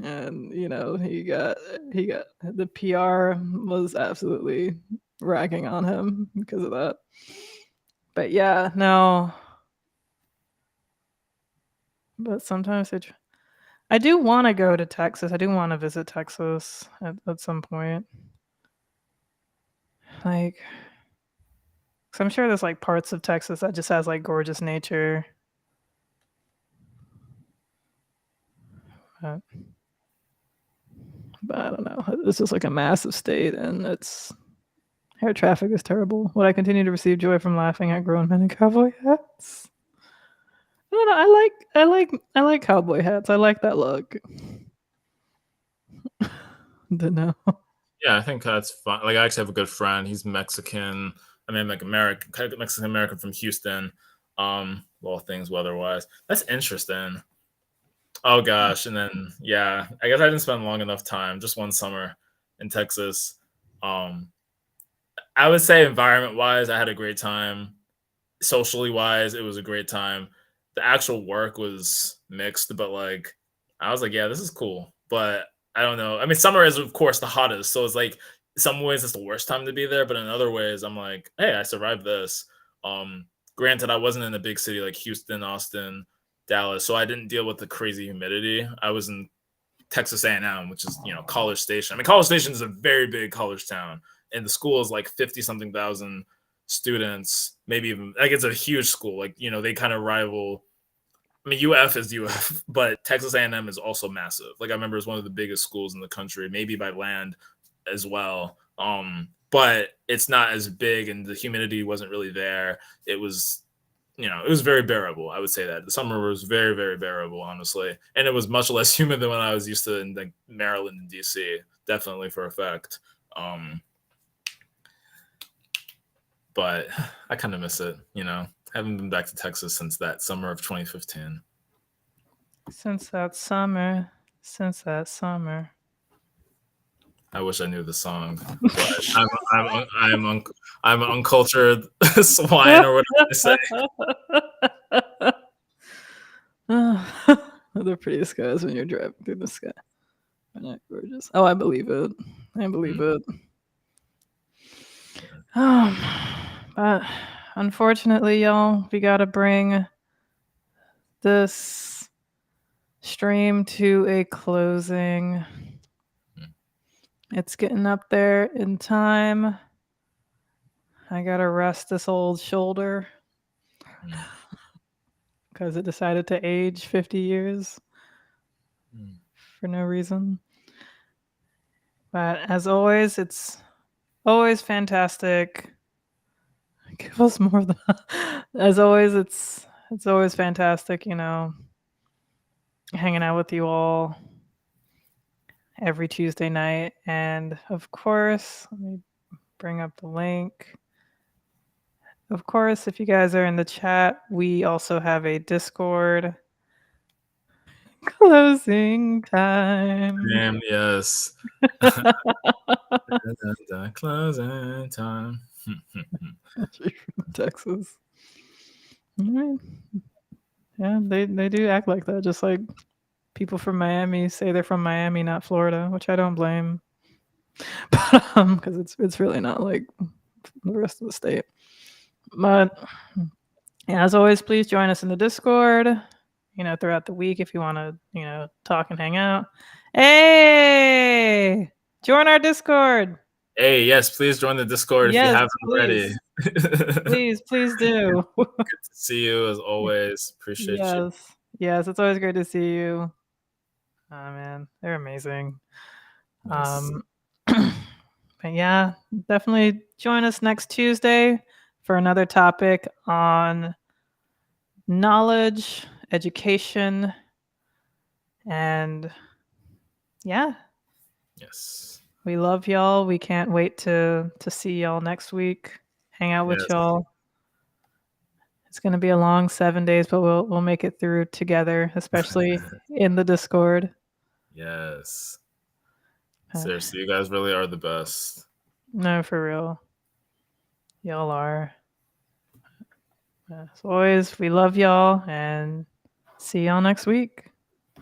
And you know, he got the PR was absolutely ragging on him because of that. But yeah, no. But sometimes I do want to go to Texas. I do want to visit Texas at some point. Like, cause I'm sure there's like parts of Texas that just has like gorgeous nature. But I don't know. It's just like a massive state, and air traffic is terrible. Would I continue to receive joy from laughing at grown men in cowboy hats? I don't know. I like cowboy hats. I like that look. Don't know. Yeah, I think that's fun. Like, I actually have a good friend. He's Mexican. I mean, like American, Mexican American from Houston. Well, things weather-wise. That's interesting. Oh gosh, and then yeah, I guess I didn't spend long enough time. Just one summer in Texas. Um, I would say environment-wise, I had a great time. Socially wise, it was a great time. The actual work was mixed, but like I was like, yeah, this is cool. But I don't know. I mean, summer is of course the hottest, so it's like in some ways it's the worst time to be there, but in other ways I'm like, hey, I survived this. Granted, I wasn't in a big city like Houston, Austin, Dallas, so I didn't deal with the crazy humidity. I was in Texas A&M, which is College Station. I mean, College Station is a very big college town, and the school is like 50 something thousand students, maybe even like it's a huge school. Like they kind of rival. I mean, UF is UF, but Texas A&M is also massive. Like I remember, it's one of the biggest schools in the country, maybe by land as well. But it's not as big, and the humidity wasn't really there. It was it was very bearable. I would say that the summer was very, very bearable, honestly, and it was much less humid than what I was used to in like Maryland and DC. Definitely for a fact. But I kind of miss it. Haven't been back to Texas since that summer of 2015. Since that summer. I wish I knew the song, but I'm an uncultured swine or whatever they say. The prettiest skies when you're driving through the sky. They're not gorgeous. Oh, I believe it. It. But unfortunately, y'all, we gotta bring this stream to a closing. It's getting up there in time. I gotta rest this old shoulder because it decided to age 50 years for no reason. But as always, it's always fantastic. Give us more of that. As always, it's always fantastic, hanging out with you all every Tuesday night. And of course, let me bring up the link. Of course, if you guys are in the chat, we also have a Discord. Closing time. Damn, yes. Closing time. Texas. Alright. Yeah, they do act like that, just like people from Miami say they're from Miami, not Florida, which I don't blame. But because it's really not like the rest of the state. But yeah, as always, please join us in the Discord. Throughout the week if you want to, talk and hang out. Hey, join our Discord. Hey, yes, please join the Discord if you Yes, haven't already. please do. Good to see you as always. Appreciate you. Yes, it's always great to see you. Oh man, they're amazing. Yes. But yeah, definitely join us next Tuesday for another topic on knowledge, education, and yeah, Yes. we love y'all. We can't wait to see y'all next week. Hang out with Yes. y'all. It's gonna be a long 7 days, but we'll make it through together, especially in the Discord. Yes. Seriously, you guys really are the best. No, for real. Y'all are. As always, we love y'all and see y'all next week.